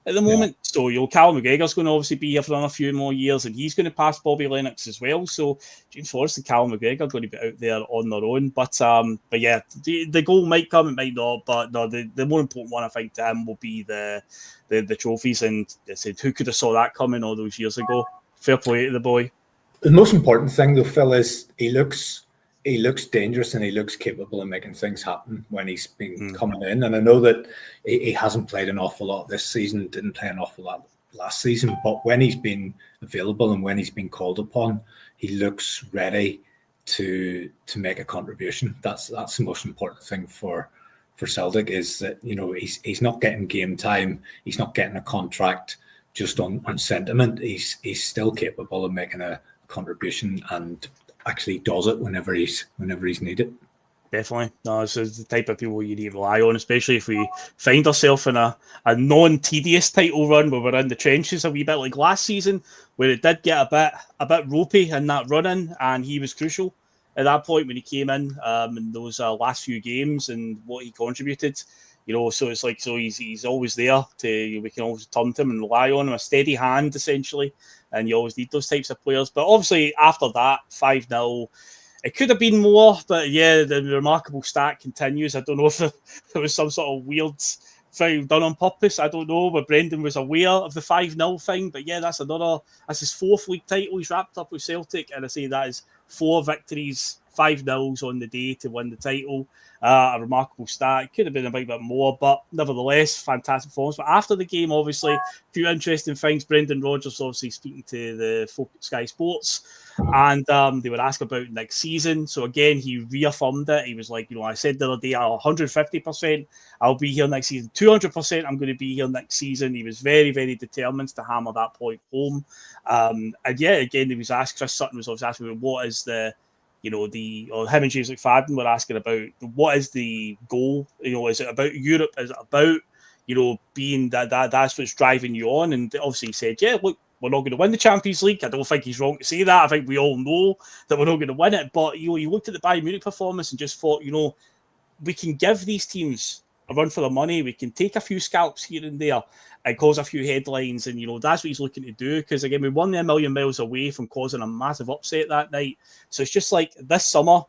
At the moment, so Callum McGregor's going to obviously be here for another few more years, and he's going to pass Bobby Lennox as well. So James Forrest and Callum McGregor are going to be out there on their own. But yeah, the goal might come, it might not. But no, the more important one I think to him will be the trophies. And I said, who could have saw that coming all those years ago? Fair play to the boy. The most important thing though, Phil, is he looks dangerous and he looks capable of making things happen when he's been coming in. And I know that he hasn't played an awful lot this season, didn't play an awful lot last season, but when he's been available and when he's been called upon, he looks ready to make a contribution. That's the most important thing for Celtic, is that, you know, he's not getting game time, he's not getting a contract just on sentiment. He's still capable of making a contribution and actually does it whenever he's needed. Definitely. No, this is the type of people you need to rely on, especially if we find ourselves in a non-tedious title run where we're in the trenches a wee bit like last season, where it did get a bit ropey in that run-in, and he was crucial at that point when he came in those last few games and what he contributed. You know, so it's like, so he's always there we can always turn to him and rely on him, a steady hand essentially. And you always need those types of players. But obviously, after that, 5-0, it could have been more. But yeah, the remarkable stat continues. I don't know if there was some sort of weird thing done on purpose. I don't know. But Brendan was aware of the 5-0 thing. But yeah, that's his 4th league title he's wrapped up with Celtic. And I say that is 4 victories 5-0s on the day to win the title. A remarkable start. It could have been a bit more, but nevertheless, fantastic performance. But after the game, obviously, a few interesting things. Brendan Rodgers obviously speaking to the folk at Sky Sports, and they were asked about next season. So again, he reaffirmed it. He was like, I said the other day, 150%, I'll be here next season. 200%, I'm going to be here next season. He was very, very determined to hammer that point home. And yeah, again, he was asked, Chris Sutton was obviously asking, what is the, or him and James McFadden were asking about what is the goal? Is it about Europe? Is it about, being that's what's driving you on? And obviously he said, yeah, look, we're not going to win the Champions League. I don't think he's wrong to say that. I think we all know that we're not going to win it. But, you looked at the Bayern Munich performance and just thought, we can give these teams a run for the money. We can take a few scalps here and there and cause a few headlines. And, that's what he's looking to do. Because, again, we won there a million miles away from causing a massive upset that night. So it's just like this summer,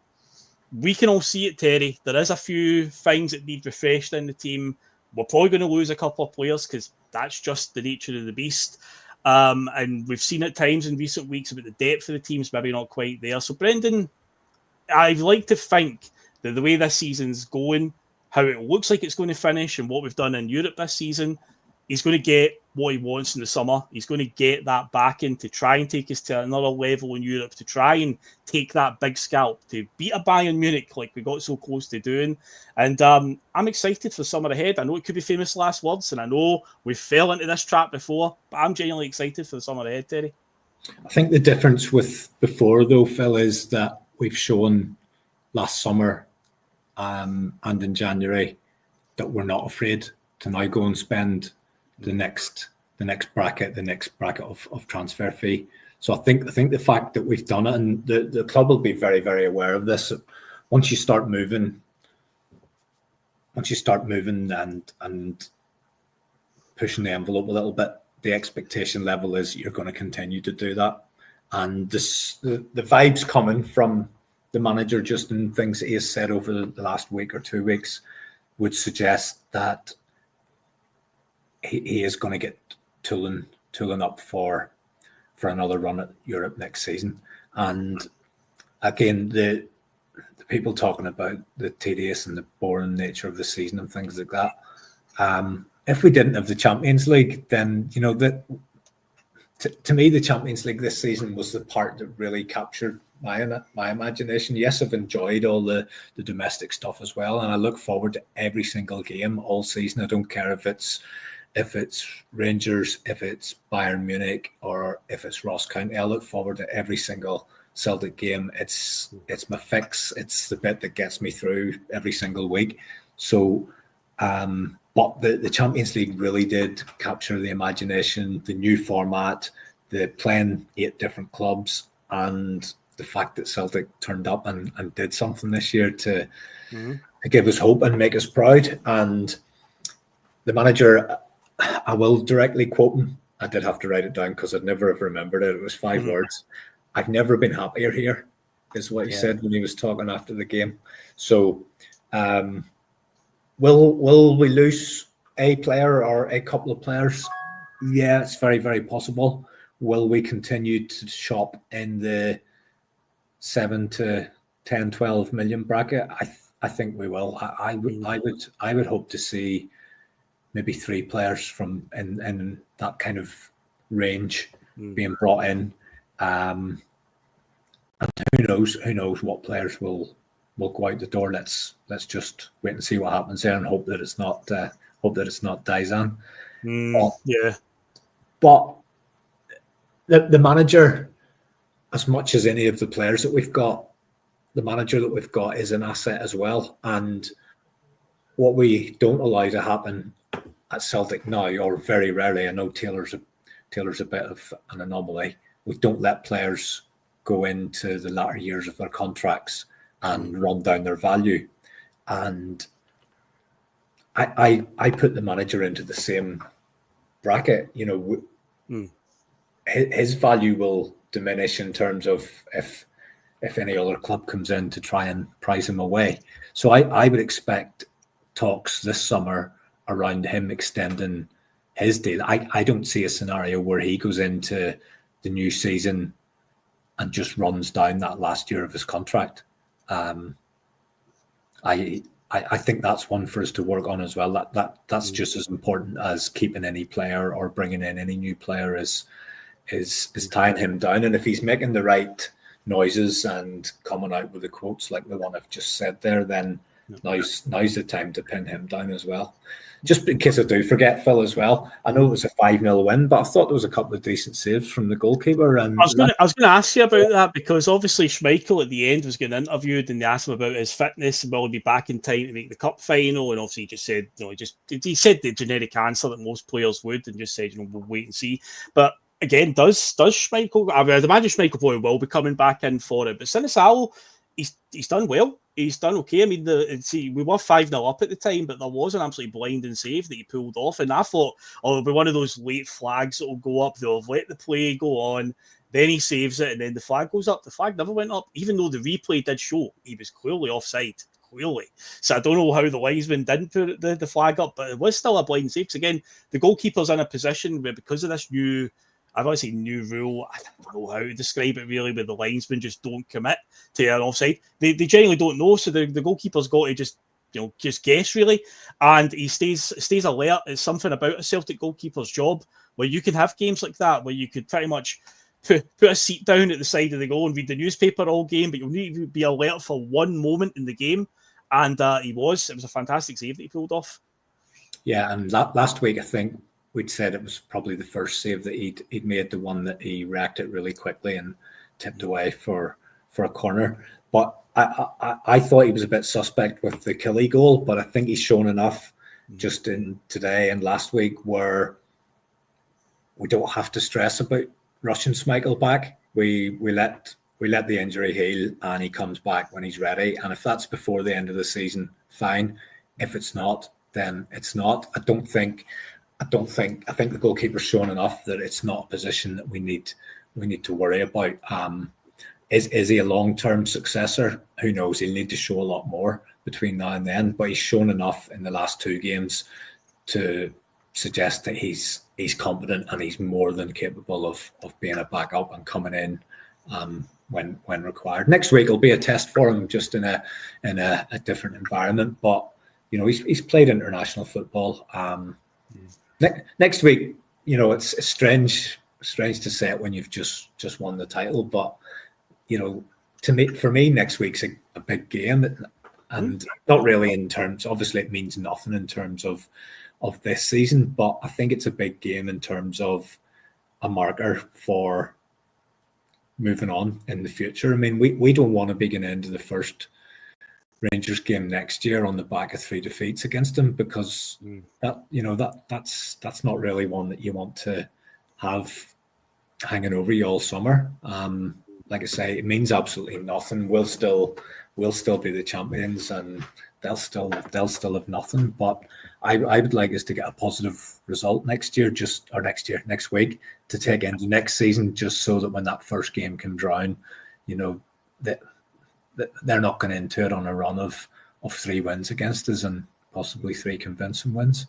we can all see it, Terry. There is a few things that need refreshed in the team. We're probably going to lose a couple of players because that's just the nature of the beast. And we've seen at times in recent weeks about the depth of the team's maybe not quite there. So, Brendan, I'd like to think that the way this season's going, how it looks like it's going to finish and what we've done in Europe this season, he's going to get what he wants in the summer. He's going to get that back in to try and take us to another level in Europe, to try and take that big scalp, to beat a Bayern Munich like we got so close to doing. And I'm excited for the summer ahead. I know it could be famous last words, and I know we fell into this trap before, but I'm genuinely excited for the summer ahead, Terry. I think the difference with before, though, Phil, is that we've shown last summer and in January that we're not afraid to now go and spend the next bracket of transfer fee. So I think the fact that we've done it, and the club will be very, very aware of this. Once you start moving and pushing the envelope a little bit, the expectation level is you're going to continue to do that. And the vibes coming from the manager, just in things that he has said over the last week or 2 weeks, would suggest that he is going to get tooling up for another run at Europe next season. And again, the people talking about the tedious and the boring nature of the season and things like that. If we didn't have the Champions League, then that to me the Champions League this season was the part that really captured my imagination. Yes, I've enjoyed all the domestic stuff as well, and I look forward to every single game all season. I don't care if it's Rangers, if it's Bayern Munich, or if it's Ross County. I look forward to every single Celtic game. It's my fix. It's the bit that gets me through every single week. So, but the Champions League really did capture the imagination, the new format, the playing 8 different clubs, and the fact that Celtic turned up and did something this year to give us hope and make us proud. And the manager, I will directly quote him. I did have to write it down because I'd never have remembered it. It was 5 words. I've never been happier here, is what he said when he was talking after the game. So will we lose a player or a couple of players? Yeah, it's very, very possible. Will we continue to shop in the 7 to 10, 12 million bracket? I think we will. I would hope to see maybe 3 players from in that kind of range being brought in. And who knows what players will go out the door. Let's just wait and see what happens there and hope that it's not Dizan. But the manager, as much as any of the players that we've got, the manager that we've got is an asset as well. And what we don't allow to happen at Celtic now, or very rarely, I know Taylor's a bit of an anomaly, we don't let players go into the latter years of their contracts and run down their value. And I put the manager into the same bracket. His value will diminish in terms of if any other club comes in to try and price him away. So I would expect talks this summer around him extending his deal. I don't see a scenario where he goes into the new season and just runs down that last year of his contract. I think that's one for us to work on as well. That's just as important as keeping any player or bringing in any new player is tying him down. And if he's making the right noises and coming out with the quotes like the one I've just said there, then now's the time to pin him down as well. Just in case I do forget, Phil, as well, I know it was a 5-0 win, but I thought there was a couple of decent saves from the goalkeeper. And I was going to ask you about that, because obviously Schmeichel at the end was getting interviewed and they asked him about his fitness and will he be back in time to make the cup final, and obviously he just said, he said the generic answer that most players would, and just said, we'll wait and see. But again, does Schmeichel? I mean, I'd imagine Schmeichel probably will be coming back in for it, but Sinisalo, he's done well. He's done okay. I mean, we were 5-0 up at the time, but there was an absolutely blinding save that he pulled off. And I thought, it'll be one of those late flags that will go up. They'll have let the play go on. Then he saves it, and then the flag goes up. The flag never went up, even though the replay did show he was clearly offside. Clearly. So I don't know how the linesman didn't put the flag up, but it was still a blind save. Because again, the goalkeeper's in a position where, because of this new, I don't say new rule, I don't know how to describe it really, where the linesmen just don't commit to an offside. They generally don't know, so the goalkeeper's got to just guess really, and he stays alert. It's something about a Celtic goalkeeper's job where you can have games like that where you could pretty much put a seat down at the side of the goal and read the newspaper all game, but you'll need to be alert for one moment in the game, and it was a fantastic save that he pulled off. Yeah, and last week I think we'd said it was probably the first save that he'd made, the one that he reacted really quickly and tipped away for a corner. But I thought he was a bit suspect with the Kelly goal, but I think he's shown enough just in today and last week where we don't have to stress about rushing Schmeichel back. We let the injury heal and he comes back when he's ready. And if that's before the end of the season, fine. If it's not, then it's not. I think the goalkeeper's shown enough that it's not a position that we need to worry about. Is he a long-term successor? Who knows? He'll need to show a lot more between now and then, but he's shown enough in the last 2 games to suggest that he's competent and he's more than capable of being a backup and coming in when required. Next week will be a test for him, just in a different environment, but he's played international football. Next week, it's strange to say it when you've just won the title, but for me, next week's a big game, and not really in terms. Obviously, it means nothing in terms of this season, but I think it's a big game in terms of a marker for moving on in the future. I mean, we don't want to be getting into the first Rangers game next year on the back of 3 defeats against them, because that's not really one that you want to have hanging over you all summer. Like I say, it means absolutely nothing. We'll still be the champions, and they'll still have nothing. But I would like us to get a positive result next week, to take into next season, just so that when that first game can drown, that they're not going into it on a run of 3 wins against us, and possibly 3 convincing wins.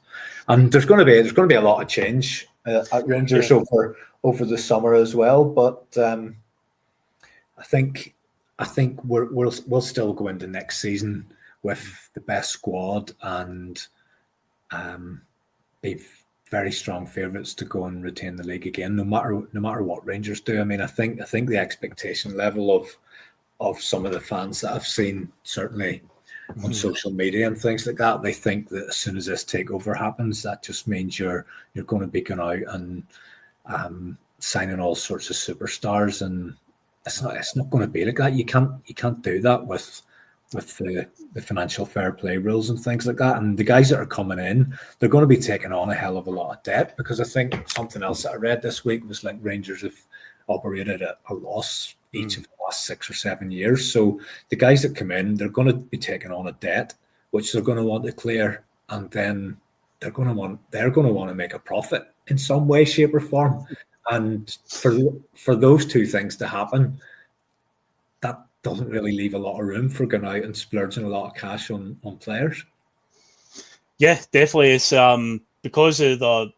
And there's going to be a lot of change at Rangers over the summer as well. But I think we'll still go into next season with the best squad and be very strong favourites to go and retain the league again, no matter what Rangers do. I mean, I think the expectation level of some of the fans that I've seen, certainly on social media and things like that, they think that as soon as this takeover happens, that just means you're going to be going out and signing all sorts of superstars, and it's not going to be like that. You can't do that with the financial fair play rules and things like that. And the guys that are coming in, they're going to be taking on a hell of a lot of debt, because I think something else that I read this week was like Rangers have operated at a loss each of the last 6 or 7 years. So the guys that come in, they're going to be taking on a debt, which they're going to want to clear, and then they're going to want to make a profit in some way, shape, or form. And for those 2 things to happen, that doesn't really leave a lot of room for going out and splurging a lot of cash on players. Yeah, definitely. It's because of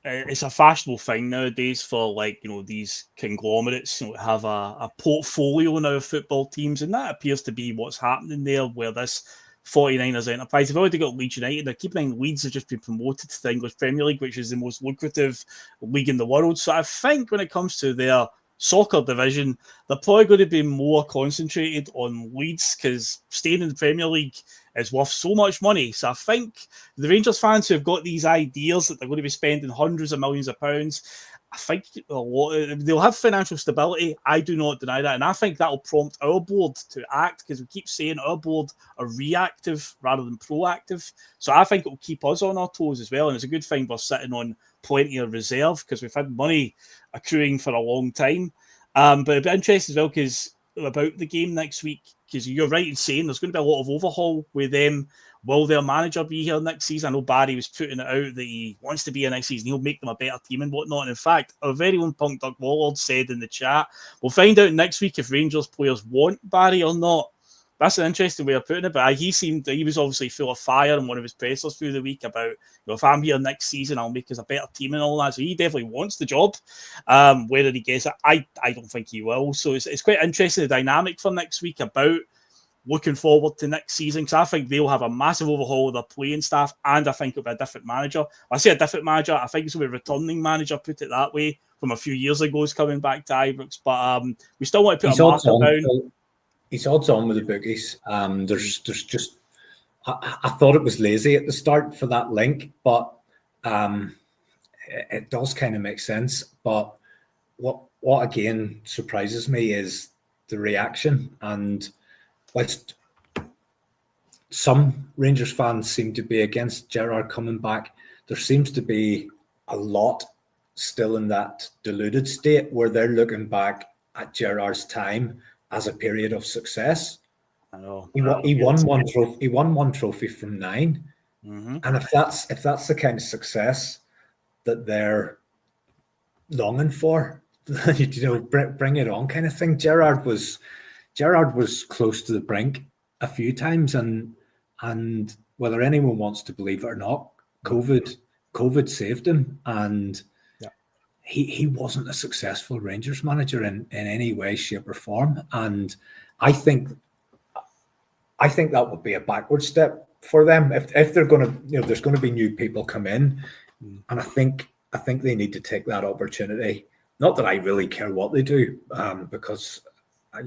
it's a fashionable thing nowadays for like, these conglomerates, to have a portfolio now of football teams, and that appears to be what's happening there, where this 49ers enterprise, they've already got Leeds United. They're keeping in mind Leeds have just been promoted to the English Premier League, which is the most lucrative league in the world. So I think when it comes to their soccer division, they're probably going to be more concentrated on Leeds, because staying in the Premier League is worth so much money. So I think the Rangers fans who have got these ideas that they're going to be spending hundreds of millions of pounds, I think they'll have financial stability. I do not deny that. And I think that will prompt our board to act, because we keep saying our board are reactive rather than proactive. So I think it will keep us on our toes as well. And it's a good thing we're sitting on plenty of reserve, because we've had money accruing for a long time. But it'd be interesting as well, because about the game next week, because you're right in saying there's going to be a lot of overhaul with them. Will their manager be here next season? I know Barry was putting it out that he wants to be here next season. He'll make them a better team and whatnot. And in fact, our very own Punk Duck Wallard said in the chat, we'll find out next week if Rangers players want Barry or not. That's an interesting way of putting it, but he was obviously full of fire in one of his pressers through the week about, if I'm here next season, I'll make us a better team and all that. So he definitely wants the job. Whether he gets it, I don't think he will. So it's quite interesting, the dynamic for next week about looking forward to next season, because I think they'll have a massive overhaul of their playing staff, and I think it'll be a different manager. I say a different manager, I think it's going to be a returning manager, put it that way, from a few years ago, is coming back to Ibrox. But we still want to put a marker down. He's odds on with the bookies. There's just I thought it was lazy at the start for that link, but it does kind of make sense. But what again surprises me is the reaction. And whilst some Rangers fans seem to be against Gerrard coming back, there seems to be a lot still in that deluded state where they're looking back at Gerrard's time as a period of success. I know. He won one trophy. He won one trophy from 9, and if that's the kind of success that they're longing for, bring it on, kind of thing. Gerrard was close to the brink a few times, and whether anyone wants to believe it or not, COVID saved him, and he wasn't a successful Rangers manager in any way, shape, or form. And I think that would be a backward step for them if they're going to, there's going to be new people come in, and I think they need to take that opportunity. Not that I really care what they do, because I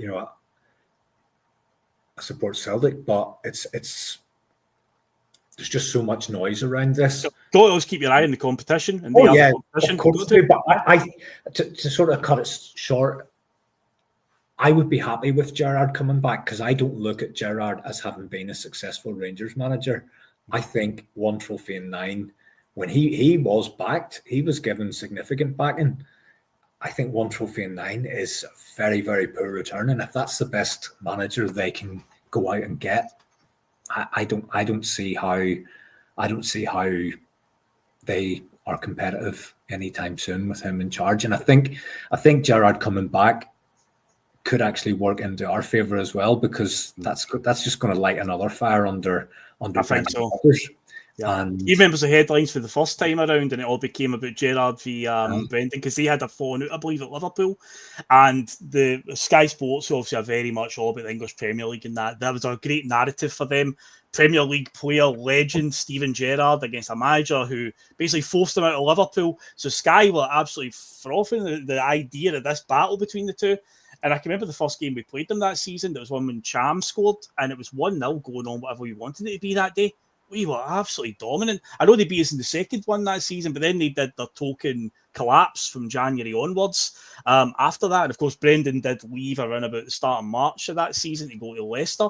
support Celtic, but it's there's just so much noise around this. So don't always keep your eye on the competition. And of course. But I to sort of cut it short, I would be happy with Gerrard coming back, because I don't look at Gerrard as having been a successful Rangers manager. I think 1 trophy in 9, when he was backed, he was given significant backing. I think 1 trophy in 9 is a very, very poor return, and if that's the best manager they can go out and get, I don't see how they are competitive anytime soon with him in charge. And I think Gerrard coming back could actually work into our favour as well, because that's just going to light another fire under. I think so. Yeah. And he remembers the headlines for the first time around, and it all became about Gerrard v Brendan, because he had a falling out, I believe, at Liverpool, and the Sky Sports obviously are very much all about the English Premier League, and that was a great narrative for them. Premier League player legend Steven Gerrard against a manager who basically forced him out of Liverpool. So Sky were absolutely frothing the idea of this battle between the two. And I can remember the first game we played them that season. There was one when Cham scored, and it was 1-0 going on whatever we wanted it to be that day. We were absolutely dominant. I know they beat us in the second one that season, but then they did their token collapse from January onwards. After that, and of course, Brendan did leave around about the start of March of that season to go to Leicester.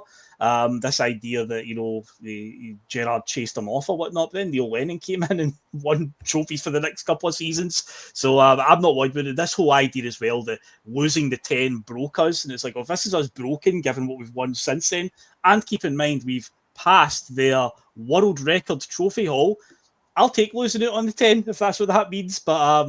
This idea that, Gerrard chased him off or whatnot, but then Neil Lennon came in and won trophies for the next couple of seasons. So I'm not worried about it. This whole idea as well that losing the 10 broke us, and it's like, if this is us broken, given what we've won since then, and keep in mind we've passed their world record trophy haul. I'll take losing out on the 10 if that's what that means. But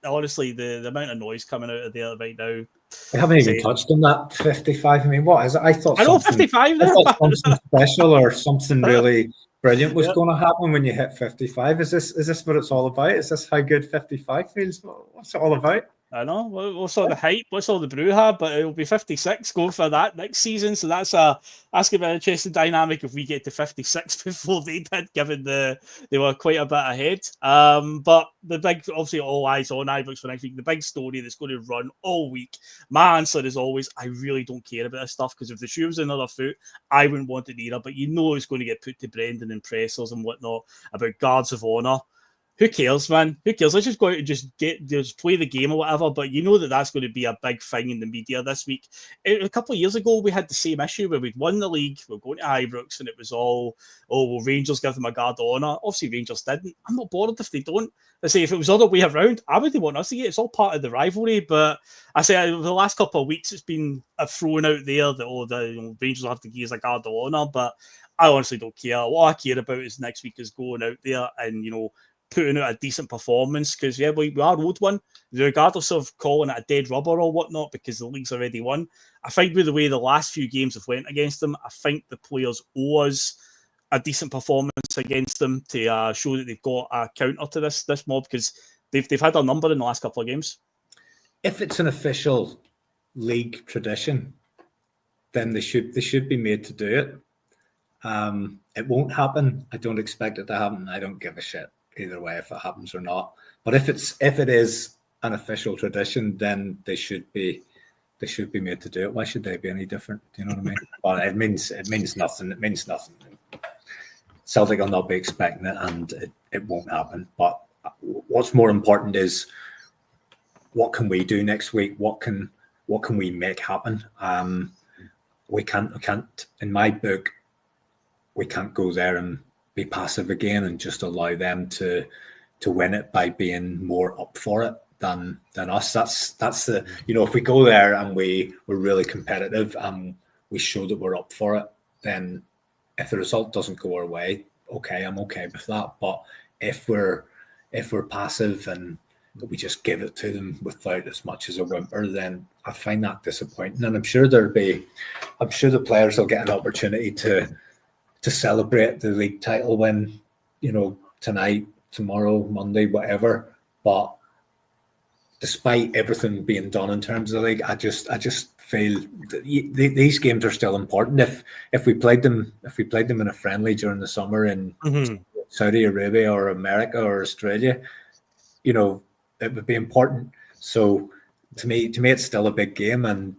honestly, the amount of noise coming out of there right now. We haven't even touched on that 55. I mean, what is it? I know 55 there. I thought something special or something really brilliant was going to happen when you hit 55. Is this what it's all about? Is this how good 55 feels? What's it all about? I know. What's all the hype? What's all the brouhaha? But it'll be 56 going for that next season. So that's going to be an interesting dynamic if we get to 56 before they did, given they were quite a bit ahead. But the big, obviously, all eyes on Ibrox for next week. The big story that's going to run all week. My answer is always, I really don't care about this stuff because if the shoe was another foot, I wouldn't want it either. But you know it's going to get put to Brendan and pressers and whatnot about guards of honour. Who cares, man? Who cares? Let's just go out and just play the game or whatever. But you know that's going to be a big thing in the media this week. A couple of years ago, we had the same issue where we'd won the league, we're going to Ibrox, and it was all, well, Rangers give them a guard of honour. Obviously, Rangers didn't. I'm not bothered if they don't. I say if it was the other way around, I wouldn't want us to get it. It's all part of the rivalry. But I say over the last couple of weeks, it's been thrown out there that the Rangers will have to give us a guard of honour. But I honestly don't care. What I care about is next week is going out there and putting out a decent performance because we are owed one, regardless of calling it a dead rubber or whatnot, because the league's already won. I think with the way the last few games have went against them, I think the players owe us a decent performance against them to show that they've got a counter to this mob because they've had a number in the last couple of games. If it's an official league tradition, then they should be made to do it. It won't happen. I don't expect it to happen. I don't give a shit either way if it happens or not. But if it is an official tradition, then they should be made to do it. Why should they be any different? Do you know what I mean? But it means nothing. It means nothing. Celtic will not be expecting it, and it won't happen. But what's more important is what can we do next week? What can we make happen? We can't. In my book, we can't go there and be passive again and just allow them to win it by being more up for it than us. That's the if we go there and we're really competitive and we show that we're up for it, then if the result doesn't go our way, okay, I'm okay with that. But if we're passive and we just give it to them without as much as a whimper, then I find that disappointing. And I'm sure the players will get an opportunity to celebrate the league title win, tonight, tomorrow, Monday, whatever. But despite everything being done in terms of the league, I just feel that these games are still important. If we played them in a friendly during the summer in Saudi Arabia or America or Australia, it would be important. So to me, it's still a big game, and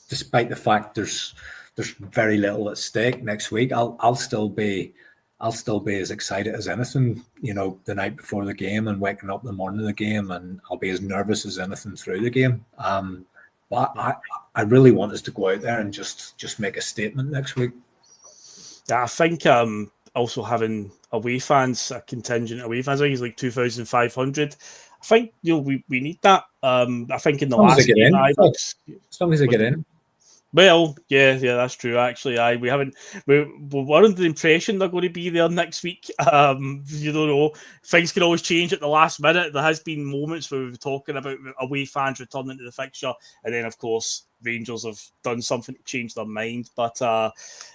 despite the fact there's very little at stake next week, I'll still be as excited as anything, the night before the game and waking up in the morning of the game, and I'll be as nervous as anything through the game. But I really want us to go out there and just make a statement next week. Yeah, I think also having away fans, a contingent away fans, I think it's like 2,500. I think we need that. I think in the last game, as long as they get in. Well, yeah, that's true. Actually, we're under the impression they're going to be there next week. You don't know; things can always change at the last minute. There has been moments where we've been talking about away fans returning to the fixture, and then of course Rangers have done something to change their mind. But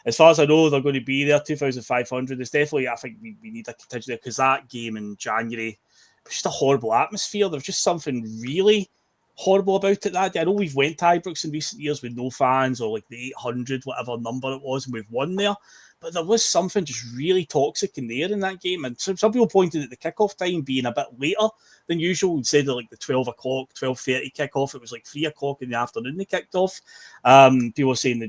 as far as I know, they're going to be there. 2,500. It's definitely. I think we need a contingent there because that game in January was just a horrible atmosphere. There was just something really horrible about it that day. I know we've went to Ibrox in recent years with no fans or like the 800, whatever number it was, and we've won there. But there was something just really toxic in there in that game. And some people pointed at the kickoff time being a bit later than usual. Instead of like the 12 o'clock, 12:30 kickoff, it was like 3 o'clock in the afternoon they kicked off. People were saying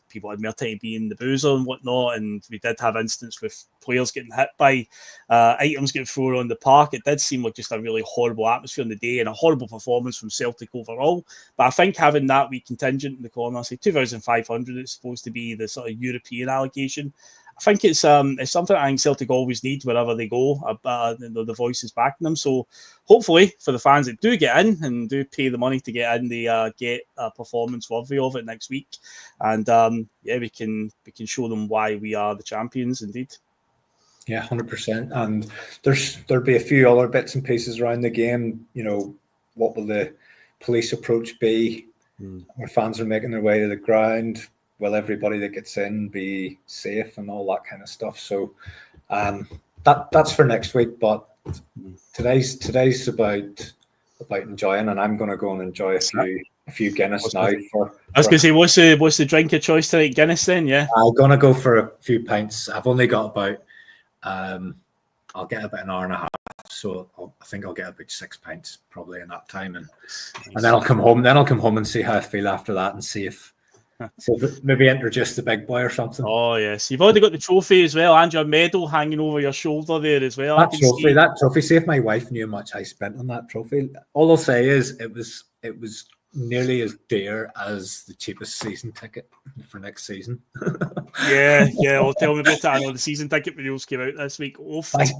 people had more time being the boozer and whatnot, and we did have instances with players getting hit by items getting thrown on the park. It did seem like just a really horrible atmosphere on the day and a horrible performance from Celtic overall. But I think having that wee contingent in the corner, say 2,500, it's supposed to be the sort of European allocation. I think it's something I think Celtic always need wherever they go. The voice is backing them. So hopefully for the fans that do get in and do pay the money to get in, they get a performance worthy of it next week. And we can show them why we are the champions indeed. Yeah, 100%. And there'll be a few other bits and pieces around the game. You know, what will the police approach be? Our fans are making their way to the ground. Will everybody that gets in be safe and all that kind of stuff? So that's for next week. But today's about enjoying, and I'm going to go and enjoy a few Guinness now. I was going to say, what's the drink of choice tonight? Guinness, then, yeah. I'm going to go for a few pints. I've only got about I'll get about an hour and a half, so I think I'll get about 6 pints probably in that time, and then I'll come home. Then I'll come home and see how I feel after that, and see if maybe introduce the big boy or something. Oh yes, you've already got the trophy as well, and your medal hanging over your shoulder there as well. That trophy. See if my wife knew how much I spent on that trophy. All I'll say is it was nearly as dear as the cheapest season ticket for next season. yeah. Well, tell me about that. I know the season ticket videos came out this week.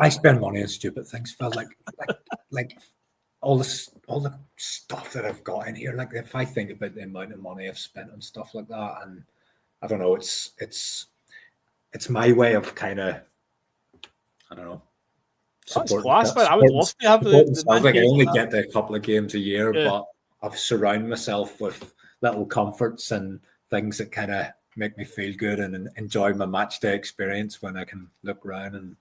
I spend money on stupid things. Felt like all the stuff that I've got in here. Like if I think about the amount of money I've spent on stuff like that, and I don't know, it's my way of kind of, I don't know. That's class, man. I would love to have the like I only get a couple of games a year, but I've surrounded myself with little comforts and things that kind of make me feel good and enjoy my match day experience when I can look around and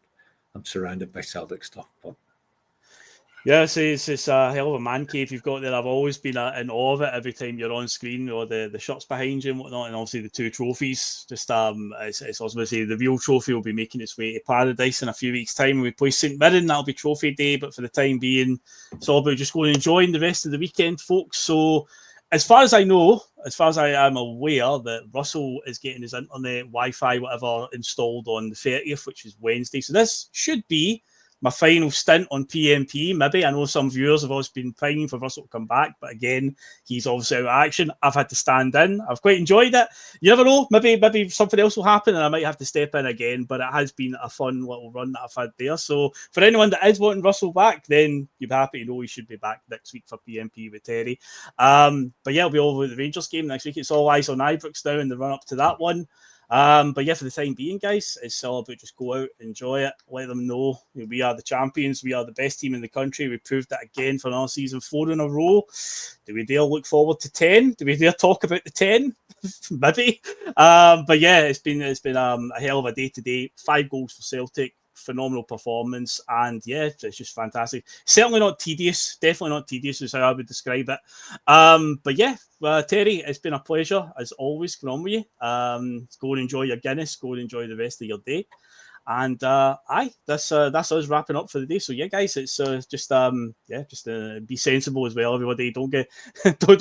I'm surrounded by Celtic stuff. But yeah, it's a hell of a man cave you've got there. I've always been in awe of it every time you're on screen, or the shirts behind you and whatnot, and obviously the two trophies. Just it's also to say the real trophy will be making its way to Paradise in a few weeks' time. We play St Mirren, that'll be trophy day, but for the time being, it's all about just going and enjoying the rest of the weekend, folks. So as far as I know, as far as I am aware, that Russell is getting his internet, Wi-Fi, whatever, installed on the 30th, which is Wednesday. So this should be my final stint on P.M.P. Maybe I know some viewers have always been pining for Russell to come back, but again, he's obviously out of action. I've had to stand in. I've quite enjoyed it. You never know. Maybe something else will happen, and I might have to step in again. But it has been a fun little run that I've had there. So for anyone that is wanting Russell back, then you'll be happy to know he should be back next week for P.M.P. with Terry. But yeah, it'll be over the Rangers game next week. It's all eyes on Ibrox now in the run up to that one. But yeah, for the time being, guys, it's all about just go out, enjoy it, let them know we are the champions, we are the best team in the country. We proved that again for another season, 4 in a row. Do we dare look forward to 10? Do we dare talk about the 10? Maybe. But yeah, it's been a hell of a day today. 5 goals for Celtic. Phenomenal performance, and yeah, it's just fantastic. Certainly not tedious, definitely not tedious is how I would describe it. But yeah, Terry, it's been a pleasure as always coming on with you. Go and enjoy your Guinness, go and enjoy the rest of your day. And that's us wrapping up for the day. So yeah, guys, it's just be sensible as well, everybody. Don't do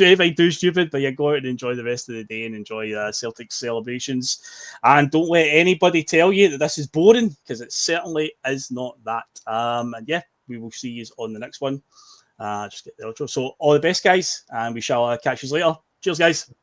anything too stupid, but yeah, go out and enjoy the rest of the day and enjoy Celtic celebrations. And don't let anybody tell you that this is boring, because it certainly is not that. And yeah, we will see you on the next one. Just get the outro. So all the best, guys, and we shall catch you later. Cheers, guys.